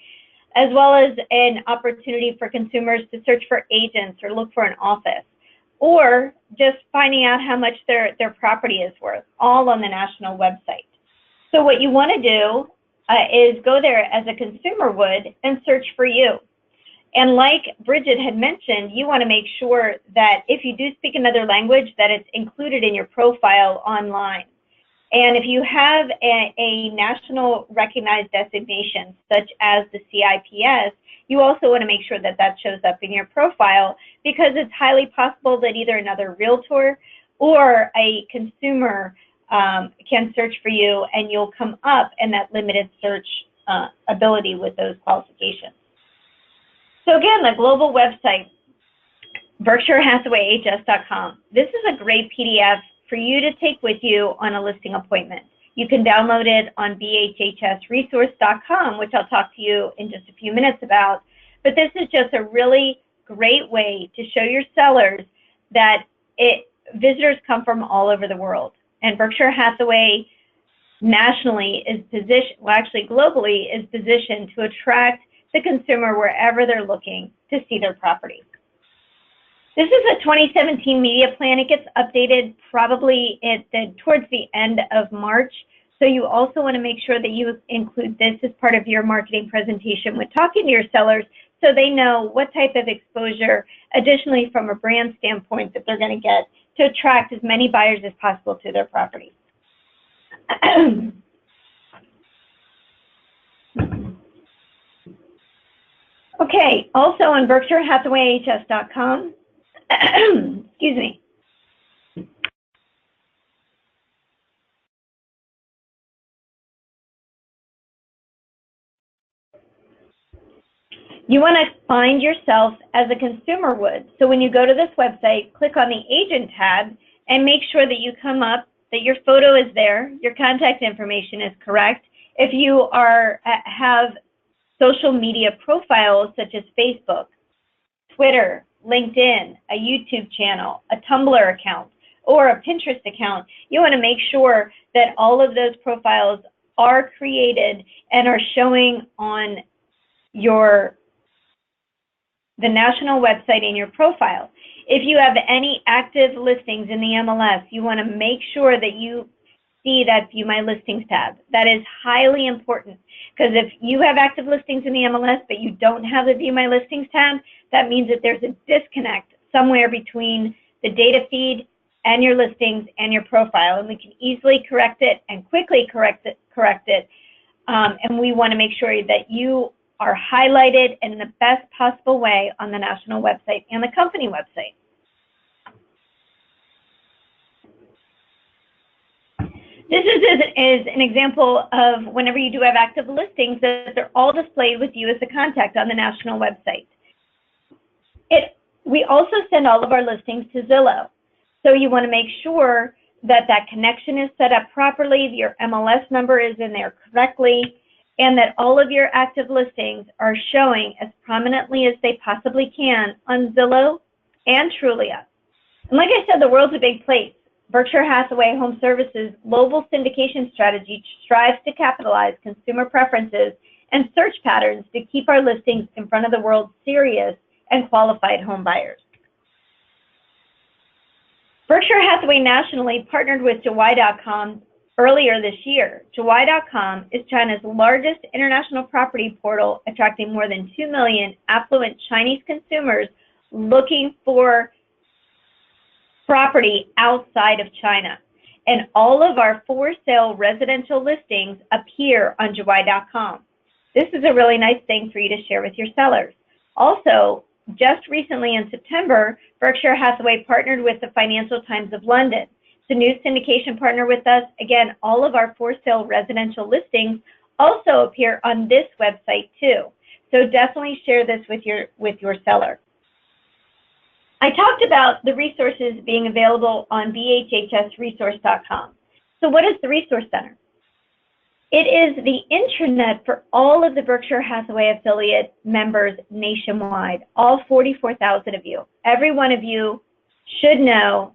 S1: as well as an opportunity for consumers to search for agents or look for an office, or just finding out how much their property is worth, all on the national website. So what you want to do is go there as a consumer would and search for you. And like Bridget had mentioned, you want to make sure that if you do speak another language, that it's included in your profile online. And if you have a national recognized designation, such as the CIPS, you also want to make sure that that shows up in your profile, because it's highly possible that either another realtor or a consumer can search for you, and you'll come up in that limited search ability with those qualifications. So again, the global website, BerkshireHathawayHS.com. This is a great PDF for you to take with you on a listing appointment. You can download it on BHHSresource.com, which I'll talk to you in just a few minutes about. But this is just a really great way to show your sellers that visitors come from all over the world. And Berkshire Hathaway nationally is positioned, well, actually globally, is positioned to attract the consumer wherever they're looking to see their property. This is a 2017 media plan. It gets updated probably towards the end of March. So you also want to make sure that you include this as part of your marketing presentation when talking to your sellers, so they know what type of exposure, additionally from a brand standpoint, that they're going to get to attract as many buyers as possible to their property. Okay, also on BerkshireHathawayHS.com, excuse me. You want to find yourself as a consumer would. So when you go to this website, click on the agent tab and make sure that you come up, that your photo is there, your contact information is correct. If you have social media profiles such as Facebook, Twitter, LinkedIn, a YouTube channel, a Tumblr account, or a Pinterest account, you want to make sure that all of those profiles are created and are showing on the national website in your profile. If you have any active listings in the MLS, you want to make sure that you see that View My Listings tab. That is highly important, because if you have active listings in the MLS but you don't have the View My Listings tab, that means that there's a disconnect somewhere between the data feed and your listings and your profile, and we can easily correct it and quickly correct it. And we want to make sure that you are highlighted in the best possible way on the national website and the company website. This is an example of whenever you do have active listings, that they're all displayed with you as a contact on the national website. We also send all of our listings to Zillow. So you want to make sure that that connection is set up properly, your MLS number is in there correctly, and that all of your active listings are showing as prominently as they possibly can on Zillow and Trulia. And like I said, the world's a big place. Berkshire Hathaway HomeServices' global syndication strategy strives to capitalize consumer preferences and search patterns to keep our listings in front of the world's serious and qualified home buyers. Berkshire Hathaway nationally partnered with Jawai.com earlier this year. Jawai.com is China's largest international property portal, attracting more than 2 million affluent Chinese consumers looking for property outside of China. And all of our for-sale residential listings appear on Jawai.com. This is a really nice thing for you to share with your sellers. Also, just recently in September, Berkshire Hathaway partnered with the Financial Times of London. It's a new syndication partner with us. Again, all of our for-sale residential listings also appear on this website too. So definitely share this with your seller. I talked about the resources being available on BHHSresource.com. So what is the Resource Center? It is the intranet for all of the Berkshire Hathaway affiliate members nationwide, all 44,000 of you. Every one of you should know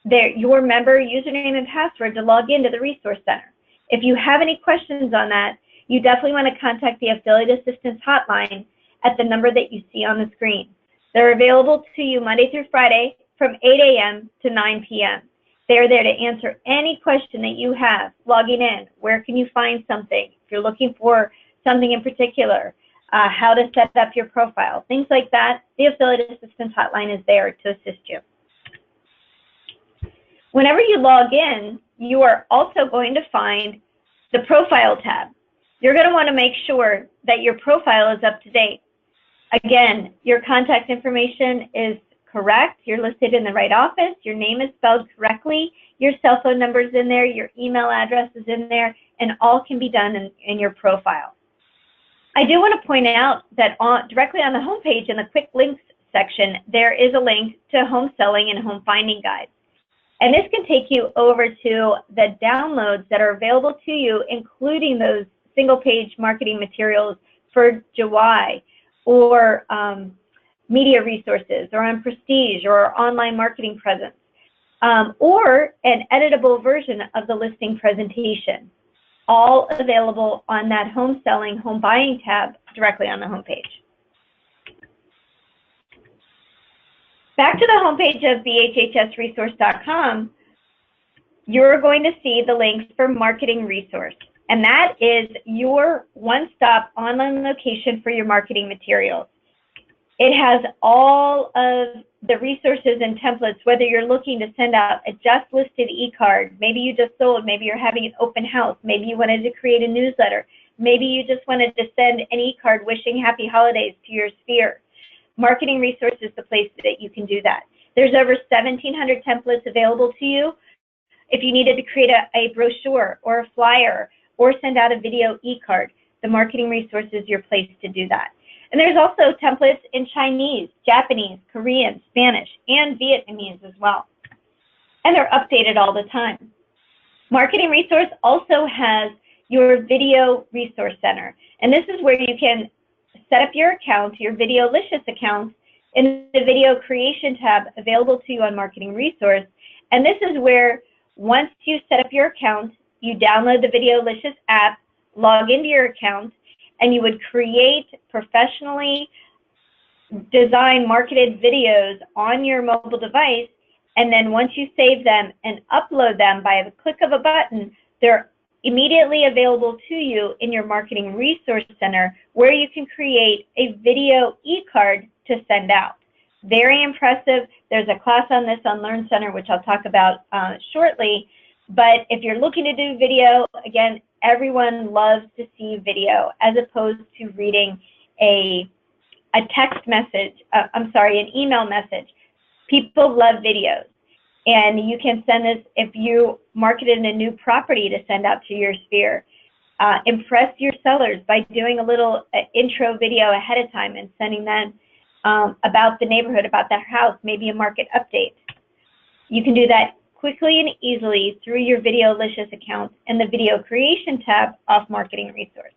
S1: your member username and password to log into the Resource Center. If you have any questions on that, you definitely want to contact the Affiliate Assistance Hotline at the number that you see on the screen. They're available to you Monday through Friday from 8 a.m. to 9 p.m. They're there to answer any question that you have logging in. Where can you find something? If you're looking for something in particular, how to set up your profile, things like that, the Affiliate Assistance Hotline is there to assist you. Whenever you log in, you are also going to find the Profile tab. You're going to want to make sure that your profile is up to date. Again, your contact information is correct, you're listed in the right office, your name is spelled correctly, your cell phone number is in there, your email address is in there, and all can be done in your profile. I do want to point out that directly on the homepage in the quick links section, there is a link to home selling and home finding guides. And this can take you over to the downloads that are available to you, including those single page marketing materials for Jawai, or media resources, or on Prestige, or online marketing presence, or an editable version of the listing presentation, all available on that home selling, home buying tab directly on the homepage. Back to the homepage of BHHSresource.com, you're going to see the links for marketing resource. And that is your one-stop online location for your marketing materials. It has all of the resources and templates, whether you're looking to send out a just listed e-card, maybe you just sold, maybe you're having an open house, maybe you wanted to create a newsletter. Maybe you just wanted to send an e-card wishing happy holidays to your sphere. Marketing Resource is the place that you can do that. There's over 1,700 templates available to you. If you needed to create a brochure or a flyer or send out a video e-card, the Marketing Resource is your place to do that. And there's also templates in Chinese, Japanese, Korean, Spanish, and Vietnamese as well. And they're updated all the time. Marketing Resource also has your Video Resource Center. And this is where you can set up your account, your Videolicious account, in the Video Creation tab available to you on Marketing Resource. And this is where, once you set up your account, you download the Videolicious app, log into your account, and you would create professionally designed marketed videos on your mobile device. And then once you save them and upload them by the click of a button, they're immediately available to you in your Marketing Resource Center, where you can create a video e-card to send out. Very impressive. There's a class on this on Learn Center, which I'll talk about shortly. But if you're looking to do video, again, everyone loves to see video as opposed to reading a text message, an email message. People love videos. And you can send this if you marketed a new property to send out to your sphere. Impress your sellers by doing a little intro video ahead of time and sending them about the neighborhood, about their house, maybe a market update. You can do that quickly and easily through your Videolicious account and the Video Creation tab off Marketing Resource.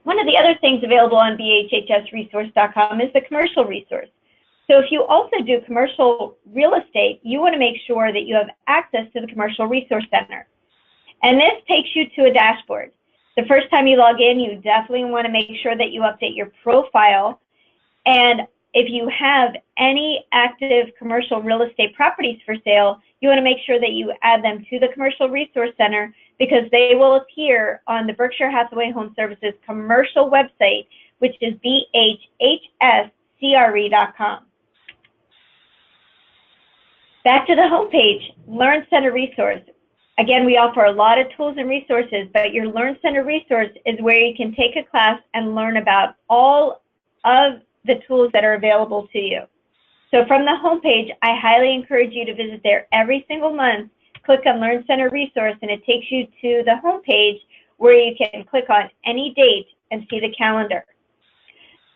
S1: One of the other things available on BHHSresource.com is the Commercial Resource. So if you also do commercial real estate, you want to make sure that you have access to the Commercial Resource Center. And this takes you to a dashboard. The first time you log in, you definitely want to make sure that you update your profile. And if you have any active commercial real estate properties for sale, you want to make sure that you add them to the Commercial Resource Center, because they will appear on the Berkshire Hathaway HomeServices commercial website, which is BHHSCRE.com. Back to the homepage, Learn Center Resource. Again, we offer a lot of tools and resources, but your Learn Center Resource is where you can take a class and learn about all of the tools that are available to you. So from the homepage, I highly encourage you to visit there every single month. Click on Learn Center Resource, and it takes you to the homepage where you can click on any date and see the calendar.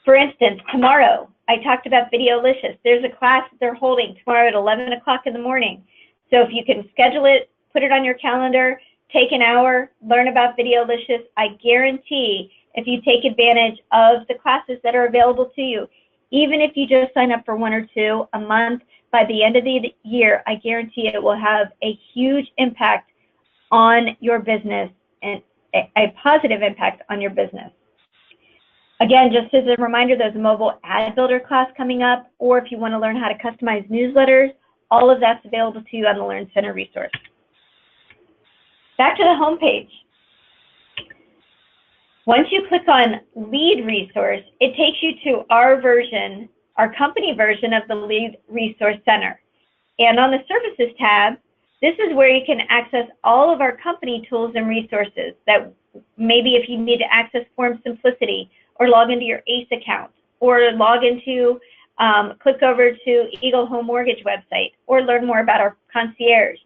S1: For instance, tomorrow, I talked about Videolicious. There's a class that they're holding tomorrow at 11 o'clock in the morning. So if you can schedule it, put it on your calendar, take an hour, learn about Videolicious, I guarantee if you take advantage of the classes that are available to you, even if you just sign up for one or two a month, by the end of the year, I guarantee it will have a huge impact on your business, and a positive impact on your business. Again, just as a reminder, there's a mobile ad builder class coming up, or if you want to learn how to customize newsletters, all of that's available to you on the Learn Center Resource. Back to the homepage. Once you click on Lead Resource, it takes you to our version, our company version of the Lead Resource Center. And on the Services tab, this is where you can access all of our company tools and resources that maybe if you need to access Form Simplicity, or log into your ACE account, or log into, click over to Eagle Home Mortgage website, or learn more about our concierge.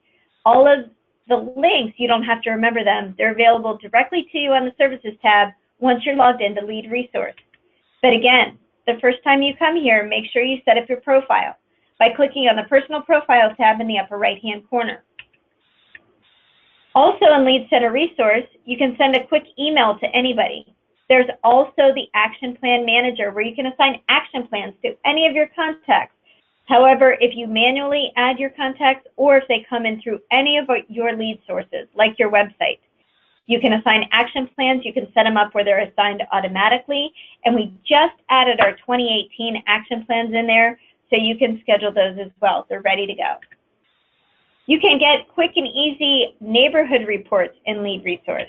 S1: All of the links, you don't have to remember them. They're available directly to you on the Services tab once you're logged into Lead Resource. But again, the first time you come here, make sure you set up your profile by clicking on the Personal Profile tab in the upper right-hand corner. Also in Lead Center Resource, you can send a quick email to anybody. There's also the Action Plan Manager, where you can assign action plans to any of your contacts. However, if you manually add your contacts, or if they come in through any of your lead sources, like your website, you can assign action plans. You can set them up where they're assigned automatically. And we just added our 2018 action plans in there, so you can schedule those as well. They're ready to go. You can get quick and easy neighborhood reports in Lead Resource.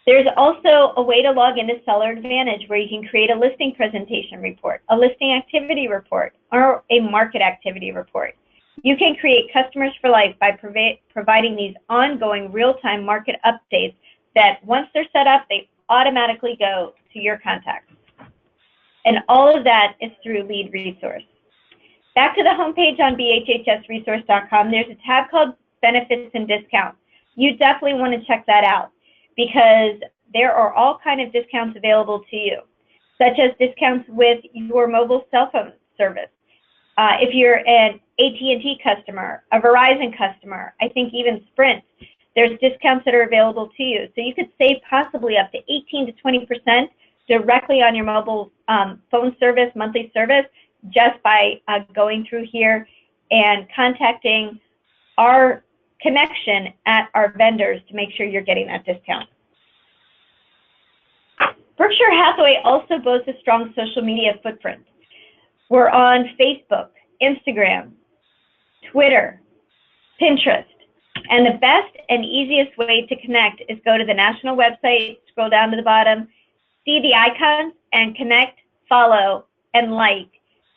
S1: There's also a way to log into Seller Advantage, where you can create a listing presentation report, a listing activity report, or a market activity report. You can create customers for life by providing these ongoing real-time market updates that once they're set up, they automatically go to your contacts. And all of that is through Lead Resource. Back to the homepage on bhhsresource.com, there's a tab called Benefits and Discounts. You definitely want to check that out because there are all kinds of discounts available to you, such as discounts with your mobile cell phone service. If you're an AT&T customer, a Verizon customer, I think even Sprint, there's discounts that are available to you. So you could save possibly up to 18 to 20% directly on your mobile phone service, monthly service, just by going through here and contacting our connection at our vendors to make sure you're getting that discount. Berkshire Hathaway also boasts a strong social media footprint. We're on Facebook, Instagram, Twitter, Pinterest, and the best and easiest way to connect is go to the national website, scroll down to the bottom, see the icons, and connect, follow, and like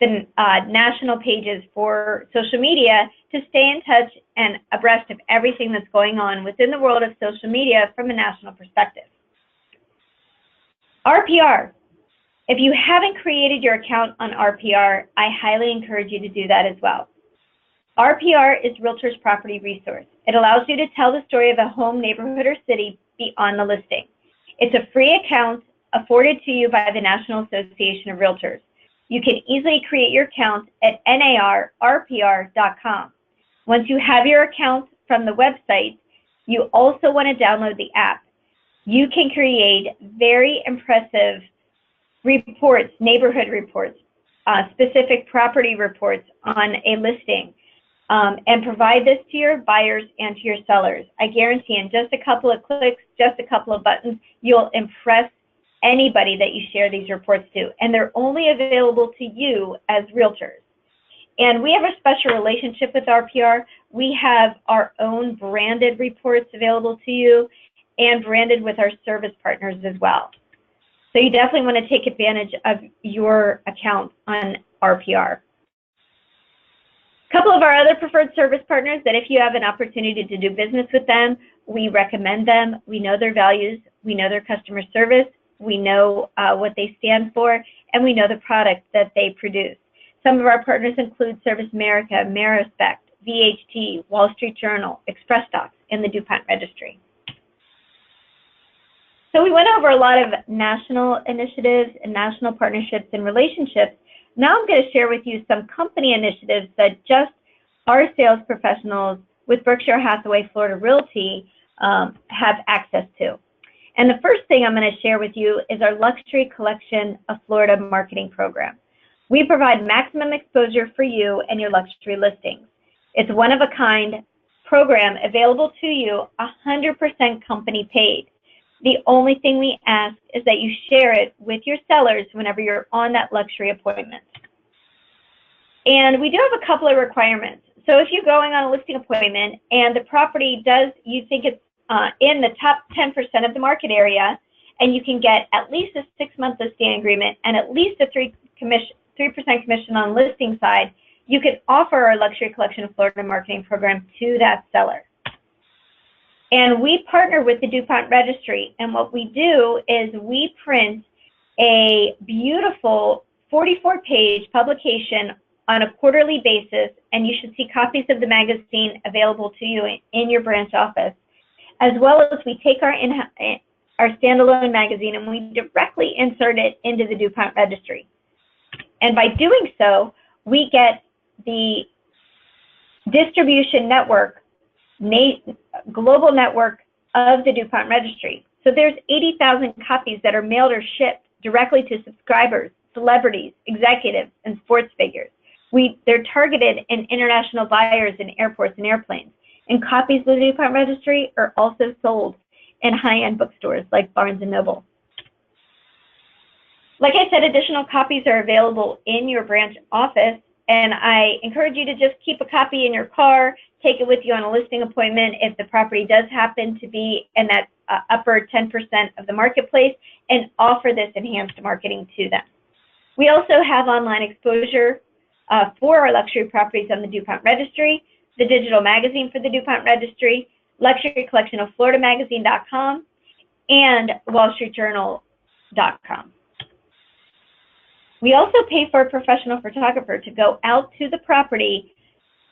S1: the national pages for social media to stay in touch and abreast of everything that's going on within the world of social media from a national perspective. RPR. If you haven't created your account on RPR, I highly encourage you to do that as well. RPR is Realtor's property resource. It allows you to tell the story of a home, neighborhood, or city beyond the listing. It's a free account afforded to you by the National Association of Realtors. You can easily create your account at narrpr.com. Once you have your account from the website, you also want to download the app. You can create very impressive reports, neighborhood reports, specific property reports on a listing, and provide this to your buyers and to your sellers. I guarantee in just a couple of clicks, just a couple of buttons, you'll impress anybody that you share these reports to, and they're only available to you as realtors. And we have a special relationship with RPR. We have our own branded reports available to you and branded with our service partners as well. So you definitely want to take advantage of your account on RPR. A couple of our other preferred service partners that if you have an opportunity to do business with them, we recommend them. We know their values. We know their customer service. We know what they stand for, and we know the product that they produce. Some of our partners include Service America, Amerispect, VHT, Wall Street Journal, Express Docs, and the DuPont Registry. So we went over a lot of national initiatives and national partnerships and relationships. Now I'm going to share with you some company initiatives that just our sales professionals with Berkshire Hathaway Florida Realty have access to. And the first thing I'm going to share with you is our Luxury Collection of Florida marketing program. We provide maximum exposure for you and your luxury listings. It's one-of-a-kind program available to you, 100% company paid. The only thing we ask is that you share it with your sellers whenever you're on that luxury appointment. And we do have a couple of requirements. So if you're going on a listing appointment and the property you think it's in the top 10% of the market area, and you can get at least a 6-month listing agreement and at least a 3% commission on listing side, you can offer our Luxury Collection of Florida marketing program to that seller. And we partner with the DuPont Registry, and what we do is we print a beautiful 44-page publication on a quarterly basis, and you should see copies of the magazine available to you in your branch office, as well as we take our standalone magazine and we directly insert it into the DuPont Registry. And by doing so, we get the distribution network, global network of the DuPont Registry. So there's 80,000 copies that are mailed or shipped directly to subscribers, celebrities, executives, and sports figures. They're targeted in international buyers in airports and airplanes. And copies of the DuPont Registry are also sold in high-end bookstores like Barnes & Noble. Like I said, additional copies are available in your branch office, and I encourage you to just keep a copy in your car, take it with you on a listing appointment if the property does happen to be in that upper 10% of the marketplace, and offer this enhanced marketing to them. We also have online exposure for our luxury properties on the DuPont Registry, the digital magazine for the DuPont Registry, Luxury Collection of Florida magazine.com, and WallStreetJournal.com. We also pay for a professional photographer to go out to the property,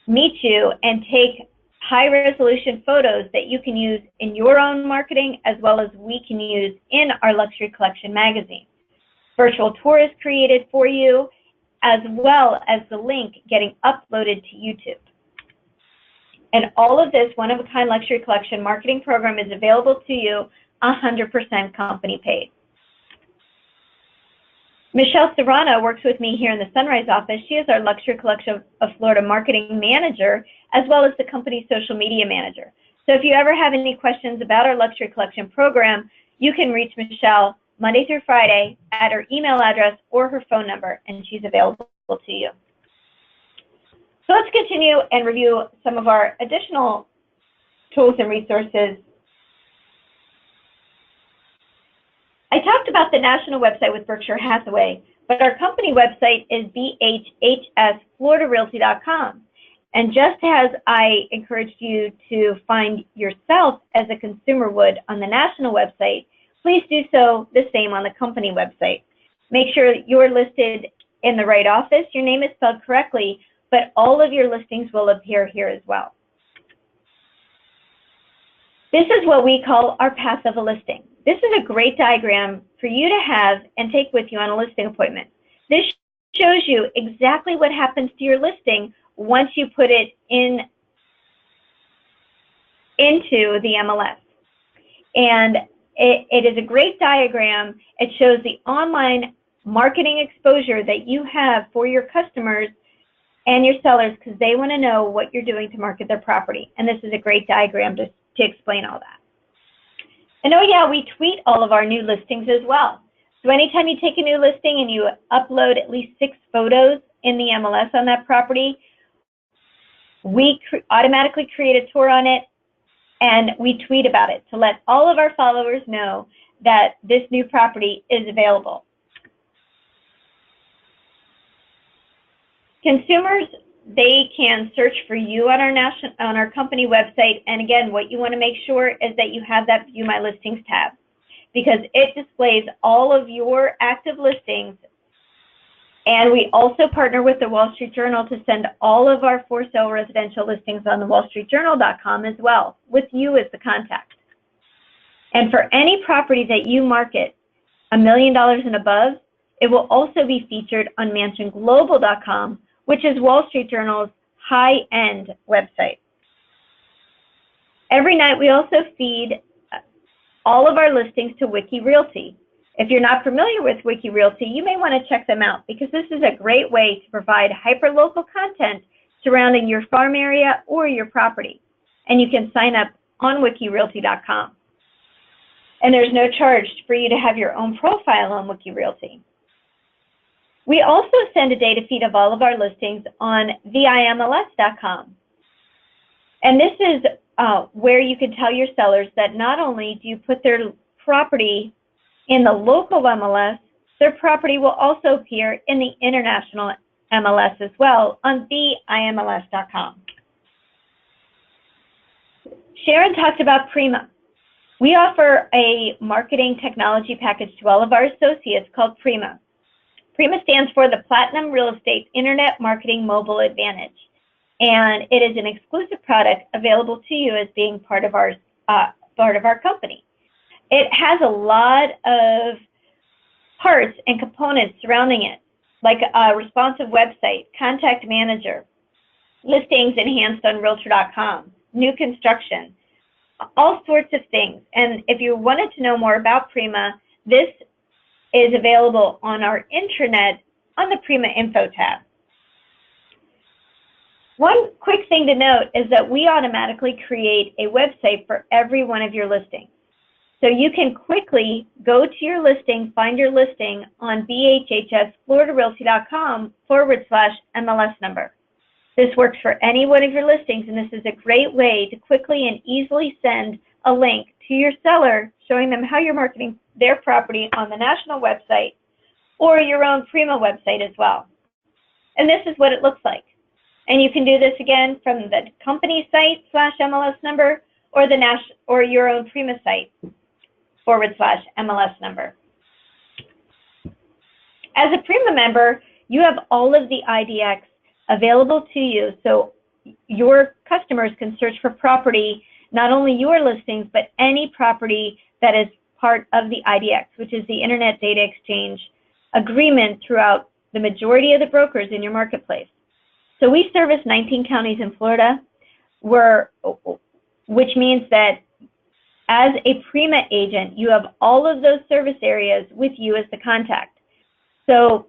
S1: meet you, and take high-resolution photos that you can use in your own marketing as well as we can use in our Luxury Collection magazine. Virtual tour is created for you, as well as the link getting uploaded to YouTube. And all of this one-of-a-kind Luxury Collection marketing program is available to you 100% company paid. Michelle Serrano works with me here in the Sunrise office. She is our Luxury Collection of Florida marketing manager, as well as the company's social media manager. So if you ever have any questions about our Luxury Collection program, you can reach Michelle Monday through Friday at her email address or her phone number, and she's available to you. So let's continue and review some of our additional tools and resources. I talked about the national website with Berkshire Hathaway, but our company website is BHHSFloridaRealty.com. And just as I encouraged you to find yourself as a consumer would on the national website, please do so the same on the company website. Make sure you're listed in the right office, your name is spelled correctly, but all of your listings will appear here as well. This is what we call our path of a listing. This is a great diagram for you to have and take with you on a listing appointment. This shows you exactly what happens to your listing once you put it into the MLS. And it is a great diagram. It shows the online marketing exposure that you have for your customers and your sellers, because they want to know what you're doing to market their property. And this is a great diagram to explain all that. And oh yeah, we tweet all of our new listings as well. So anytime you take a new listing and you upload at least 6 photos in the MLS on that property, we automatically create a tour on it and we tweet about it to let all of our followers know that this new property is available. Consumers, they can search for you on our company website, and again, what you want to make sure is that you have that View My Listings tab, because it displays all of your active listings. And we also partner with the Wall Street Journal to send all of our for sale residential listings on the wallstreetjournal.com as well, with you as the contact. And for any property that you market $1 million and above, it will also be featured on mansionglobal.com, which is Wall Street Journal's high-end website. Every night, we also feed all of our listings to Wiki Realty. If you're not familiar with Wiki Realty, you may want to check them out, because this is a great way to provide hyper-local content surrounding your farm area or your property. And you can sign up on wikirealty.com. And there's no charge for you to have your own profile on Wiki Realty. We also send a data feed of all of our listings on VIMLS.com. And this is where you can tell your sellers that not only do you put their property in the local MLS, their property will also appear in the international MLS as well on VIMLS.com. Sharon talked about Prima. We offer a marketing technology package to all of our associates called Prima. Prima stands for the Platinum Real Estate Internet Marketing Mobile Advantage, and it is an exclusive product available to you as being part of our company. It has a lot of parts and components surrounding it, like a responsive website, contact manager, listings enhanced on Realtor.com, new construction, all sorts of things. And if you wanted to know more about Prima, this is available on our intranet on the Prima Info tab. One quick thing to note is that we automatically create a website for every one of your listings. So you can quickly go to your listing, find your listing on BHHSFloridaRealty.com/MLS number. This works for any one of your listings, and this is a great way to quickly and easily send a link to your seller showing them how you're marketing their property on the national website or your own Prima website as well. And this is what it looks like. And you can do this again from the company site /MLS number or your own Prima site. /MLS number. As a Prima member, you have all of the IDX available to you, so your customers can search for property, not only your listings, but any property that is part of the IDX, which is the Internet Data Exchange agreement throughout the majority of the brokers in your marketplace. So we service 19 counties in Florida, which means that as a Prima agent, you have all of those service areas with you as the contact. So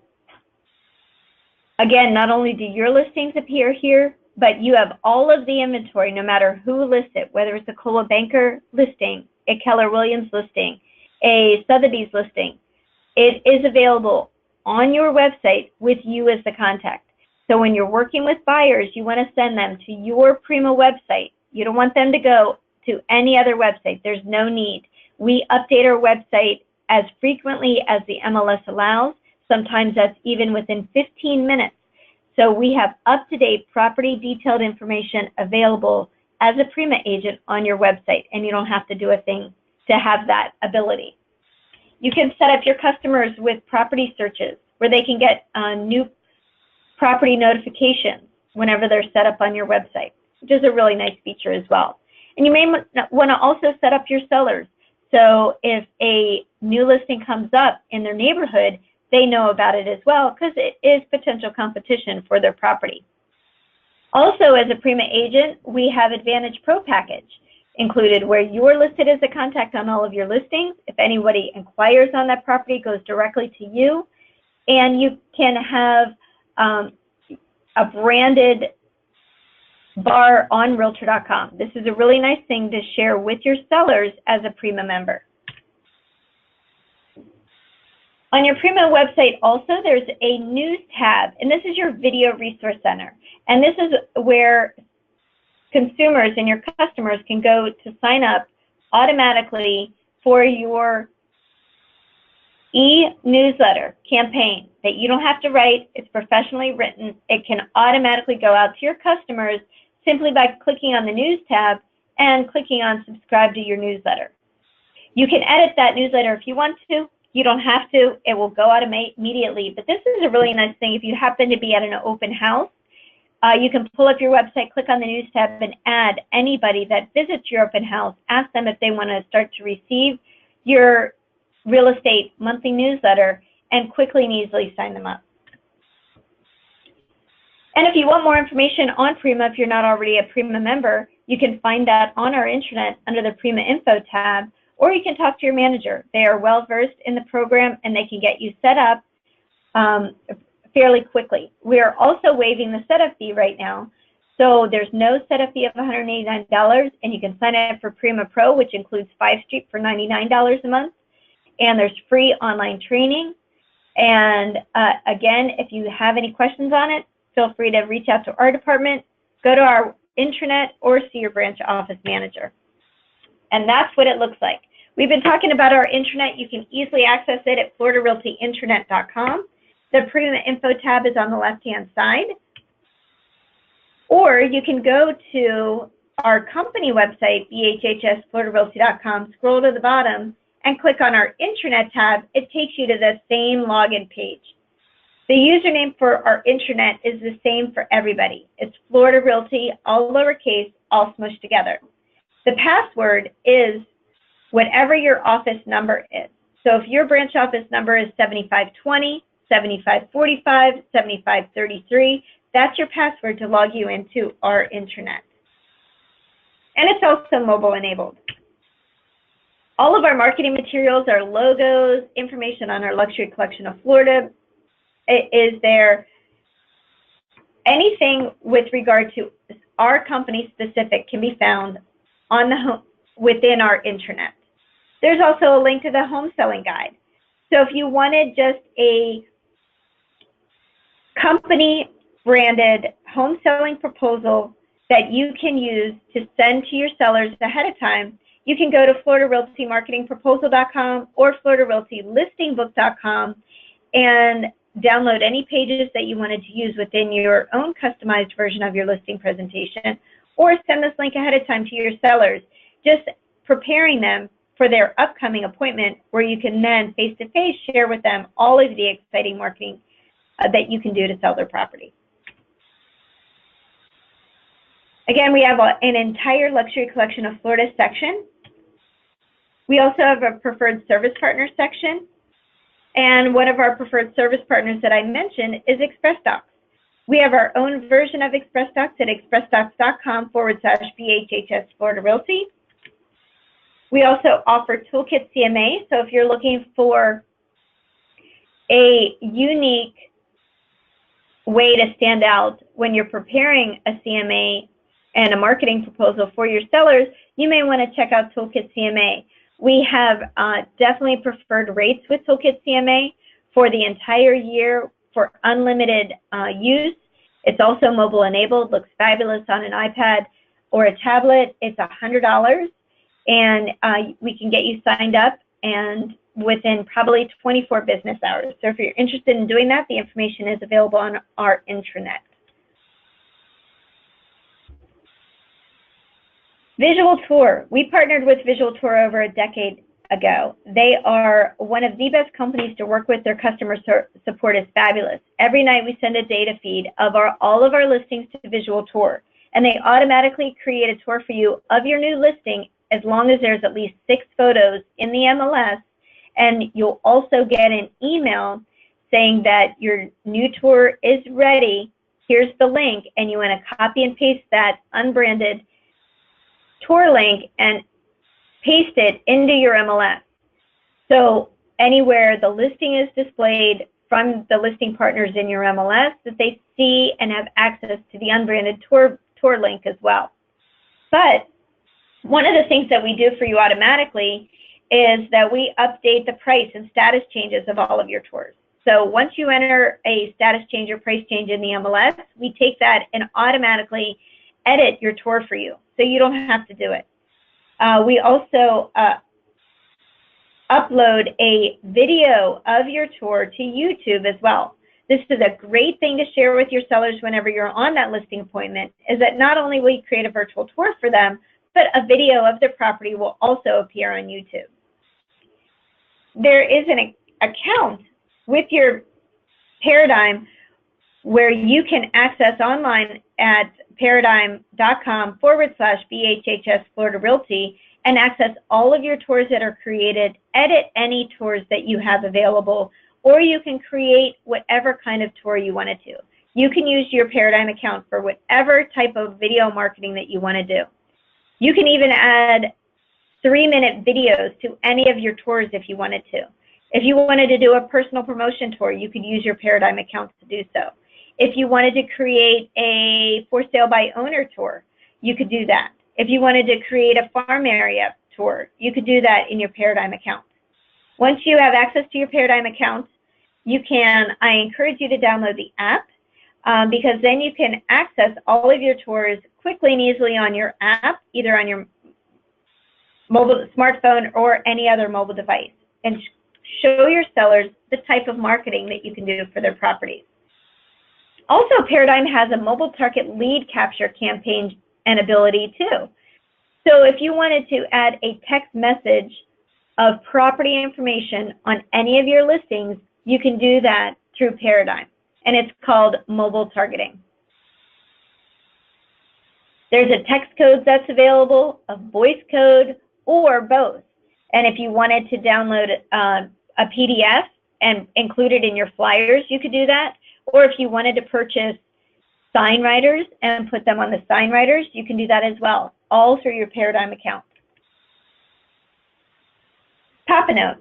S1: again, not only do your listings appear here, but you have all of the inventory, no matter who lists it, whether it's a Coldwell Banker listing, a Keller Williams listing, a Sotheby's listing. It is available on your website with you as the contact. So when you're working with buyers, you want to send them to your Prima website. You don't want them to go to any other website. There's no need. We update our website as frequently as the MLS allows. Sometimes that's even within 15 minutes. So we have up-to-date property detailed information available as a Prima agent on your website, and you don't have to do a thing to have that ability. You can set up your customers with property searches where they can get new property notifications whenever they're set up on your website, which is a really nice feature as well. And you may want to also set up your sellers. So if a new listing comes up in their neighborhood, they know about it as well because it is potential competition for their property. Also, as a Prima agent, we have Advantage Pro package included where you're listed as a contact on all of your listings. If anybody inquires on that property, it goes directly to you. And you can have a branded bar on Realtor.com. This is a really nice thing to share with your sellers as a Prima member. On your Prima website also, there's a news tab, and this is your video resource center. And this is where consumers and your customers can go to sign up automatically for your e-newsletter campaign that you don't have to write. It's professionally written. It can automatically go out to your customers simply by clicking on the news tab and clicking on subscribe to your newsletter. You can edit that newsletter if you want to. You don't have to. It will go out immediately. But this is a really nice thing. If you happen to be at an open house, you can pull up your website, click on the news tab, and add anybody that visits your open house. Ask them if they want to start to receive your real estate monthly newsletter and quickly and easily sign them up. And if you want more information on Prima, if you're not already a Prima member, you can find that on our intranet under the Prima Info tab, or you can talk to your manager. They are well-versed in the program, and they can get you set up fairly quickly. We are also waiving the setup fee right now, so there's no setup fee of $189, and you can sign up for Prima Pro, which includes 5 Street for $99 a month, and there's free online training. And again, if you have any questions on it, feel free to reach out to our department, go to our intranet, or see your branch office manager. And that's what it looks like. We've been talking about our intranet. You can easily access it at floridarealtyintranet.com. The Prima Info tab is on the left-hand side. Or you can go to our company website, BHHSFloridaRealty.com, scroll to the bottom, and click on our intranet tab. It takes you to the same login page. The username for our intranet is the same for everybody. It's Florida Realty, all lowercase, all smushed together. The password is whatever your office number is. So if your branch office number is 7520, 7545, 7533, that's your password to log you into our intranet. And it's also mobile enabled. All of our marketing materials, our logos, information on our luxury collection of Florida is there. Anything with regard to our company specific can be found on the within our intranet. There's also a link to the home selling guide. So if you wanted just a company branded home selling proposal that you can use to send to your sellers ahead of time, you can go to FloridaRealtyMarketingProposal.com or FloridaRealtyListingBook.com and download any pages that you wanted to use within your own customized version of your listing presentation, or send this link ahead of time to your sellers, just preparing them for their upcoming appointment, where you can then face-to-face share with them all of the exciting marketing that you can do to sell their property. Again, we have an entire luxury collection of Florida section. We also have a preferred service partner section. And one of our preferred service partners that I mentioned is ExpressDocs. We have our own version of ExpressDocs at expressdocs.com/BHHS Florida Realty. We also offer Toolkit CMA. So if you're looking for a unique way to stand out when you're preparing a CMA and a marketing proposal for your sellers, you may want to check out Toolkit CMA. We have definitely preferred rates with Toolkit CMA for the entire year for unlimited use. It's also mobile enabled, looks fabulous on an iPad or a tablet. It's $100, and we can get you signed up and within probably 24 business hours. So if you're interested in doing that, the information is available on our intranet. Visual Tour. We partnered with Visual Tour over a decade ago. They are one of the best companies to work with. Their customer support is fabulous. Every night we send a data feed of all of our listings to Visual Tour, and they automatically create a tour for you of your new listing as long as there's at least 6 photos in the MLS, and you'll also get an email saying that your new tour is ready. Here's the link, and you want to copy and paste that unbranded tour link and paste it into your MLS. So anywhere the listing is displayed from the listing partners in your MLS, that they see and have access to the unbranded tour link as well. But one of the things that we do for you automatically is that we update the price and status changes of all of your tours. So once you enter a status change or price change in the MLS, we take that and automatically edit your tour for you, so you don't have to do it. We also upload a video of your tour to YouTube as well. This is a great thing to share with your sellers whenever you're on that listing appointment, is that not only will you create a virtual tour for them, but a video of their property will also appear on YouTube. There is an account with your Paradigm where you can access online at paradigm.com/BHHS Florida Realty and access all of your tours that are created, edit any tours that you have available, or you can create whatever kind of tour you want to do. You can use your Paradigm account for whatever type of video marketing that you want to do. You can even add 3-minute videos to any of your tours if you wanted to. If you wanted to do a personal promotion tour, you could use your Paradigm account to do so. If you wanted to create a for sale by owner tour, you could do that. If you wanted to create a farm area tour, you could do that in your Paradigm account. Once you have access to your Paradigm account, I encourage you to download the app because then you can access all of your tours quickly and easily on your app, either on your mobile smartphone or any other mobile device, and show your sellers the type of marketing that you can do for their properties. Also, Paradigm has a mobile target lead capture campaign and ability too. So if you wanted to add a text message of property information on any of your listings, you can do that through Paradigm, and it's called mobile targeting. There's a text code that's available, a voice code, or both. And if you wanted to download a PDF and include it in your flyers, you could do that. Or if you wanted to purchase sign writers and put them on the sign writers, you can do that as well, all through your Paradigm account. Pop-a-Note.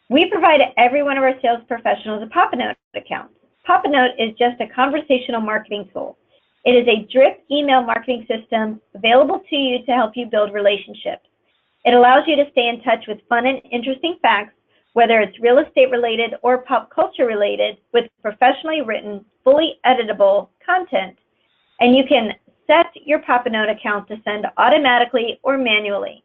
S1: We provide every one of our sales professionals a Pop-a-Note account. Pop-a-Note is just a conversational marketing tool. It is a drip email marketing system available to you to help you build relationships. It allows you to stay in touch with fun and interesting facts, whether it's real estate related or pop culture related, with professionally written, fully editable content. And you can set your Pop-a-Note account to send automatically or manually.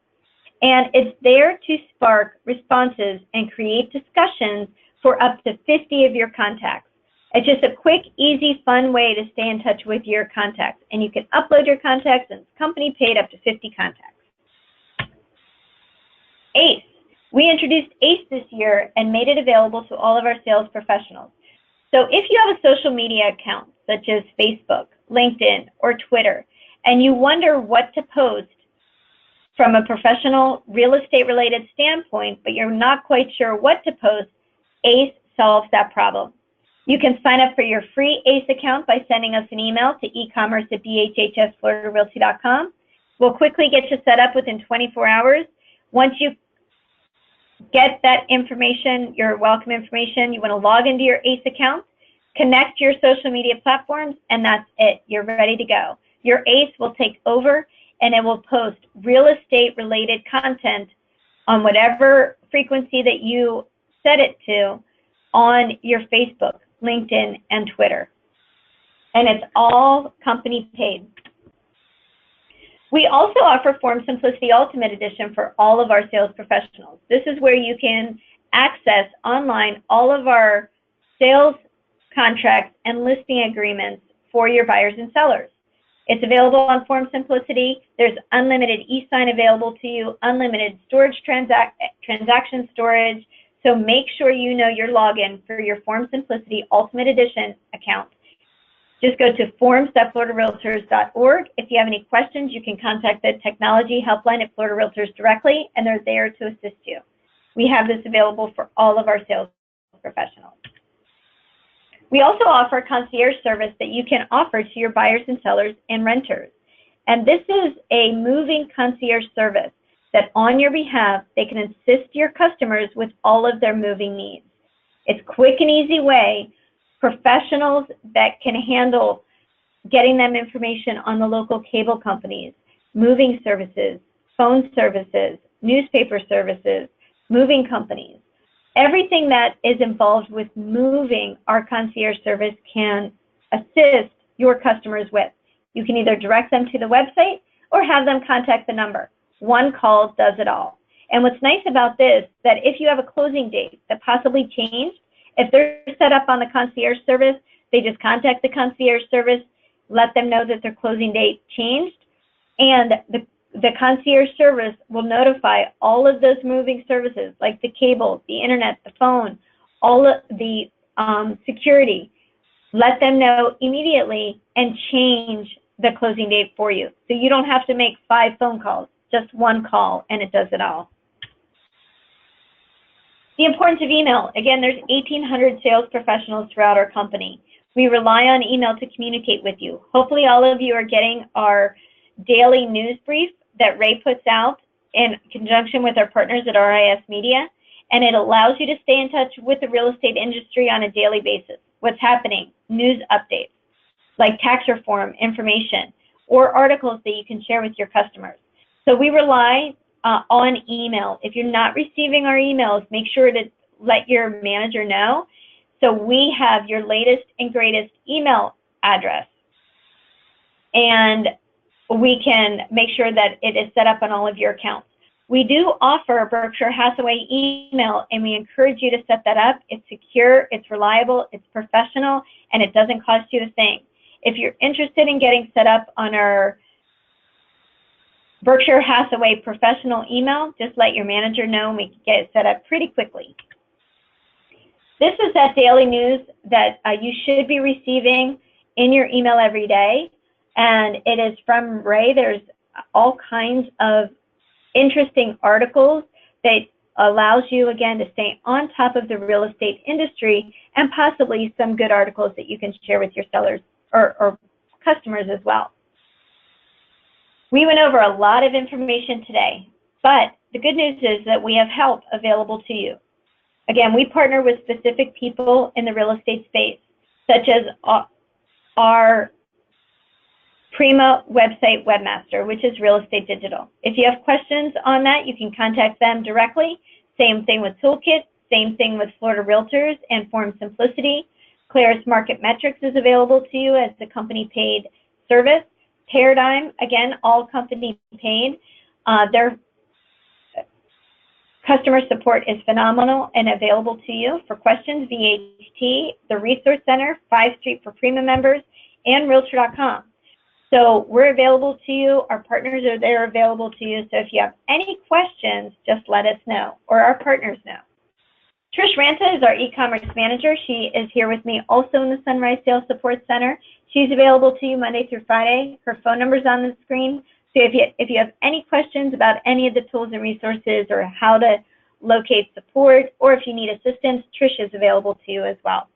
S1: And it's there to spark responses and create discussions for up to 50 of your contacts. It's just a quick, easy, fun way to stay in touch with your contacts. And you can upload your contacts, and it's company paid up to 50 contacts. ACE. We introduced ACE this year and made it available to all of our sales professionals. So if you have a social media account, such as Facebook, LinkedIn, or Twitter, and you wonder what to post from a professional real estate related standpoint, but you're not quite sure what to post, ACE solves that problem. You can sign up for your free ACE account by sending us an email to ecommerce@bhhsfloridarealty.com. We'll quickly get you set up within 24 hours. Once you get that information, your welcome information, you want to log into your ACE account, connect your social media platforms, and that's it. You're ready to go. Your ACE will take over, and it will post real estate related content on whatever frequency that you set it to on your Facebook, LinkedIn, and Twitter. And it's all company paid. We also offer Form Simplicity Ultimate Edition for all of our sales professionals. This is where you can access online all of our sales contracts and listing agreements for your buyers and sellers. It's available on Form Simplicity. There's unlimited e-sign available to you, unlimited storage transaction storage. So make sure you know your login for your Form Simplicity Ultimate Edition account. Just go to forms.floridarealtors.org. If you have any questions, you can contact the technology helpline at Florida Realtors directly, and they're there to assist you. We have this available for all of our sales professionals. We also offer a concierge service that you can offer to your buyers and sellers and renters. And this is a moving concierge service that on your behalf, they can assist your customers with all of their moving needs. It's a quick and easy way. Professionals that can handle getting them information on the local cable companies, moving services, phone services, newspaper services, moving companies. Everything that is involved with moving, our concierge service can assist your customers with. You can either direct them to the website or have them contact the number. One call does it all. And what's nice about this, that if you have a closing date that possibly changed, if they're set up on the concierge service, they just contact the concierge service, let them know that their closing date changed, and the concierge service will notify all of those moving services, like the cable, the internet, the phone, all of the security. Let them know immediately and change the closing date for you. So you don't have to make 5 phone calls, just one call, and it does it all. The importance of email. Again, there's 1,800 sales professionals throughout our company. We rely on email to communicate with you. Hopefully all of you are getting our daily news brief that Ray puts out in conjunction with our partners at RIS Media, and it allows you to stay in touch with the real estate industry on a daily basis. What's happening, news updates, like tax reform information, or articles that you can share with your customers. So we rely on email. If you're not receiving our emails, make sure to let your manager know. So we have your latest and greatest email address. And we can make sure that it is set up on all of your accounts. We do offer Berkshire Hathaway email, and we encourage you to set that up. It's secure, it's reliable, it's professional, and it doesn't cost you a thing. If you're interested in getting set up on our Berkshire Hathaway professional email, just let your manager know, and we can get it set up pretty quickly. This is that daily news that you should be receiving in your email every day, and it is from Ray. There's all kinds of interesting articles that allows you, again, to stay on top of the real estate industry, and possibly some good articles that you can share with your sellers or customers as well. We went over a lot of information today, but the good news is that we have help available to you. Again, we partner with specific people in the real estate space, such as our Prima website webmaster, which is Real Estate Digital. If you have questions on that, you can contact them directly. Same thing with Toolkit, same thing with Florida Realtors and Form Simplicity. Claris Market Metrics is available to you as the company paid service. Paradigm, again, all company paid. Their customer support is phenomenal and available to you. For questions, VHT, the Resource Center, 5th Street for Prima members, and Realtor.com. So we're available to you. Our partners are there available to you. So if you have any questions, just let us know, or our partners know. Trish Ranta is our e-commerce manager. She is here with me also in the Sunrise Sales Support Center. She's available to you Monday through Friday. Her phone number's on the screen. So if you have any questions about any of the tools and resources or how to locate support, or if you need assistance, Trish is available to you as well.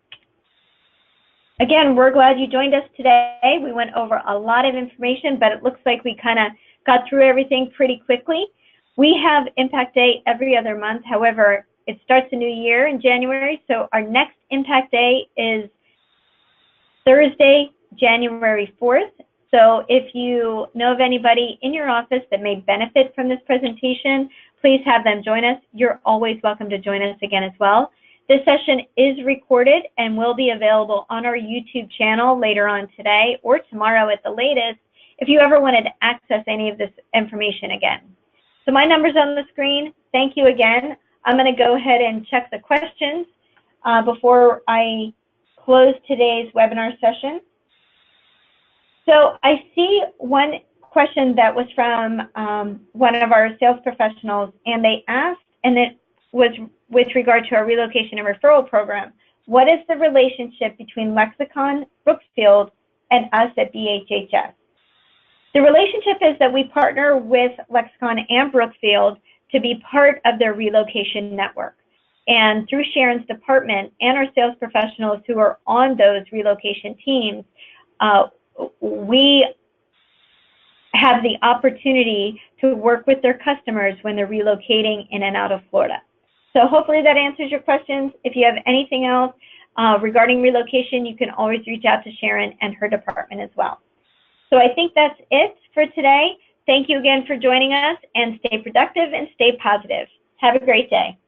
S1: Again, we're glad you joined us today. We went over a lot of information, but it looks like we kind of got through everything pretty quickly. We have Impact Day every other month. However, it starts a new year in January, so our next Impact Day is Thursday, January 4th. So if you know of anybody in your office that may benefit from this presentation, please have them join us. You're always welcome to join us again as well. This session is recorded and will be available on our YouTube channel later on today or tomorrow at the latest if you ever wanted to access any of this information again. So my number's on the screen. Thank you again. I'm going to go ahead and check the questions before I close today's webinar session. So I see one question that was from one of our sales professionals, and they asked, and it was with regard to our relocation and referral program, what is the relationship between Lexicon, Brookfield, and us at BHHS? The relationship is that we partner with Lexicon and Brookfield to be part of their relocation network. And through Sharon's department and our sales professionals who are on those relocation teams, we have the opportunity to work with their customers when they're relocating in and out of Florida. So hopefully that answers your questions. If you have anything else regarding relocation, you can always reach out to Sharon and her department as well. So I think that's it for today. Thank you again for joining us, and stay productive and stay positive. Have a great day.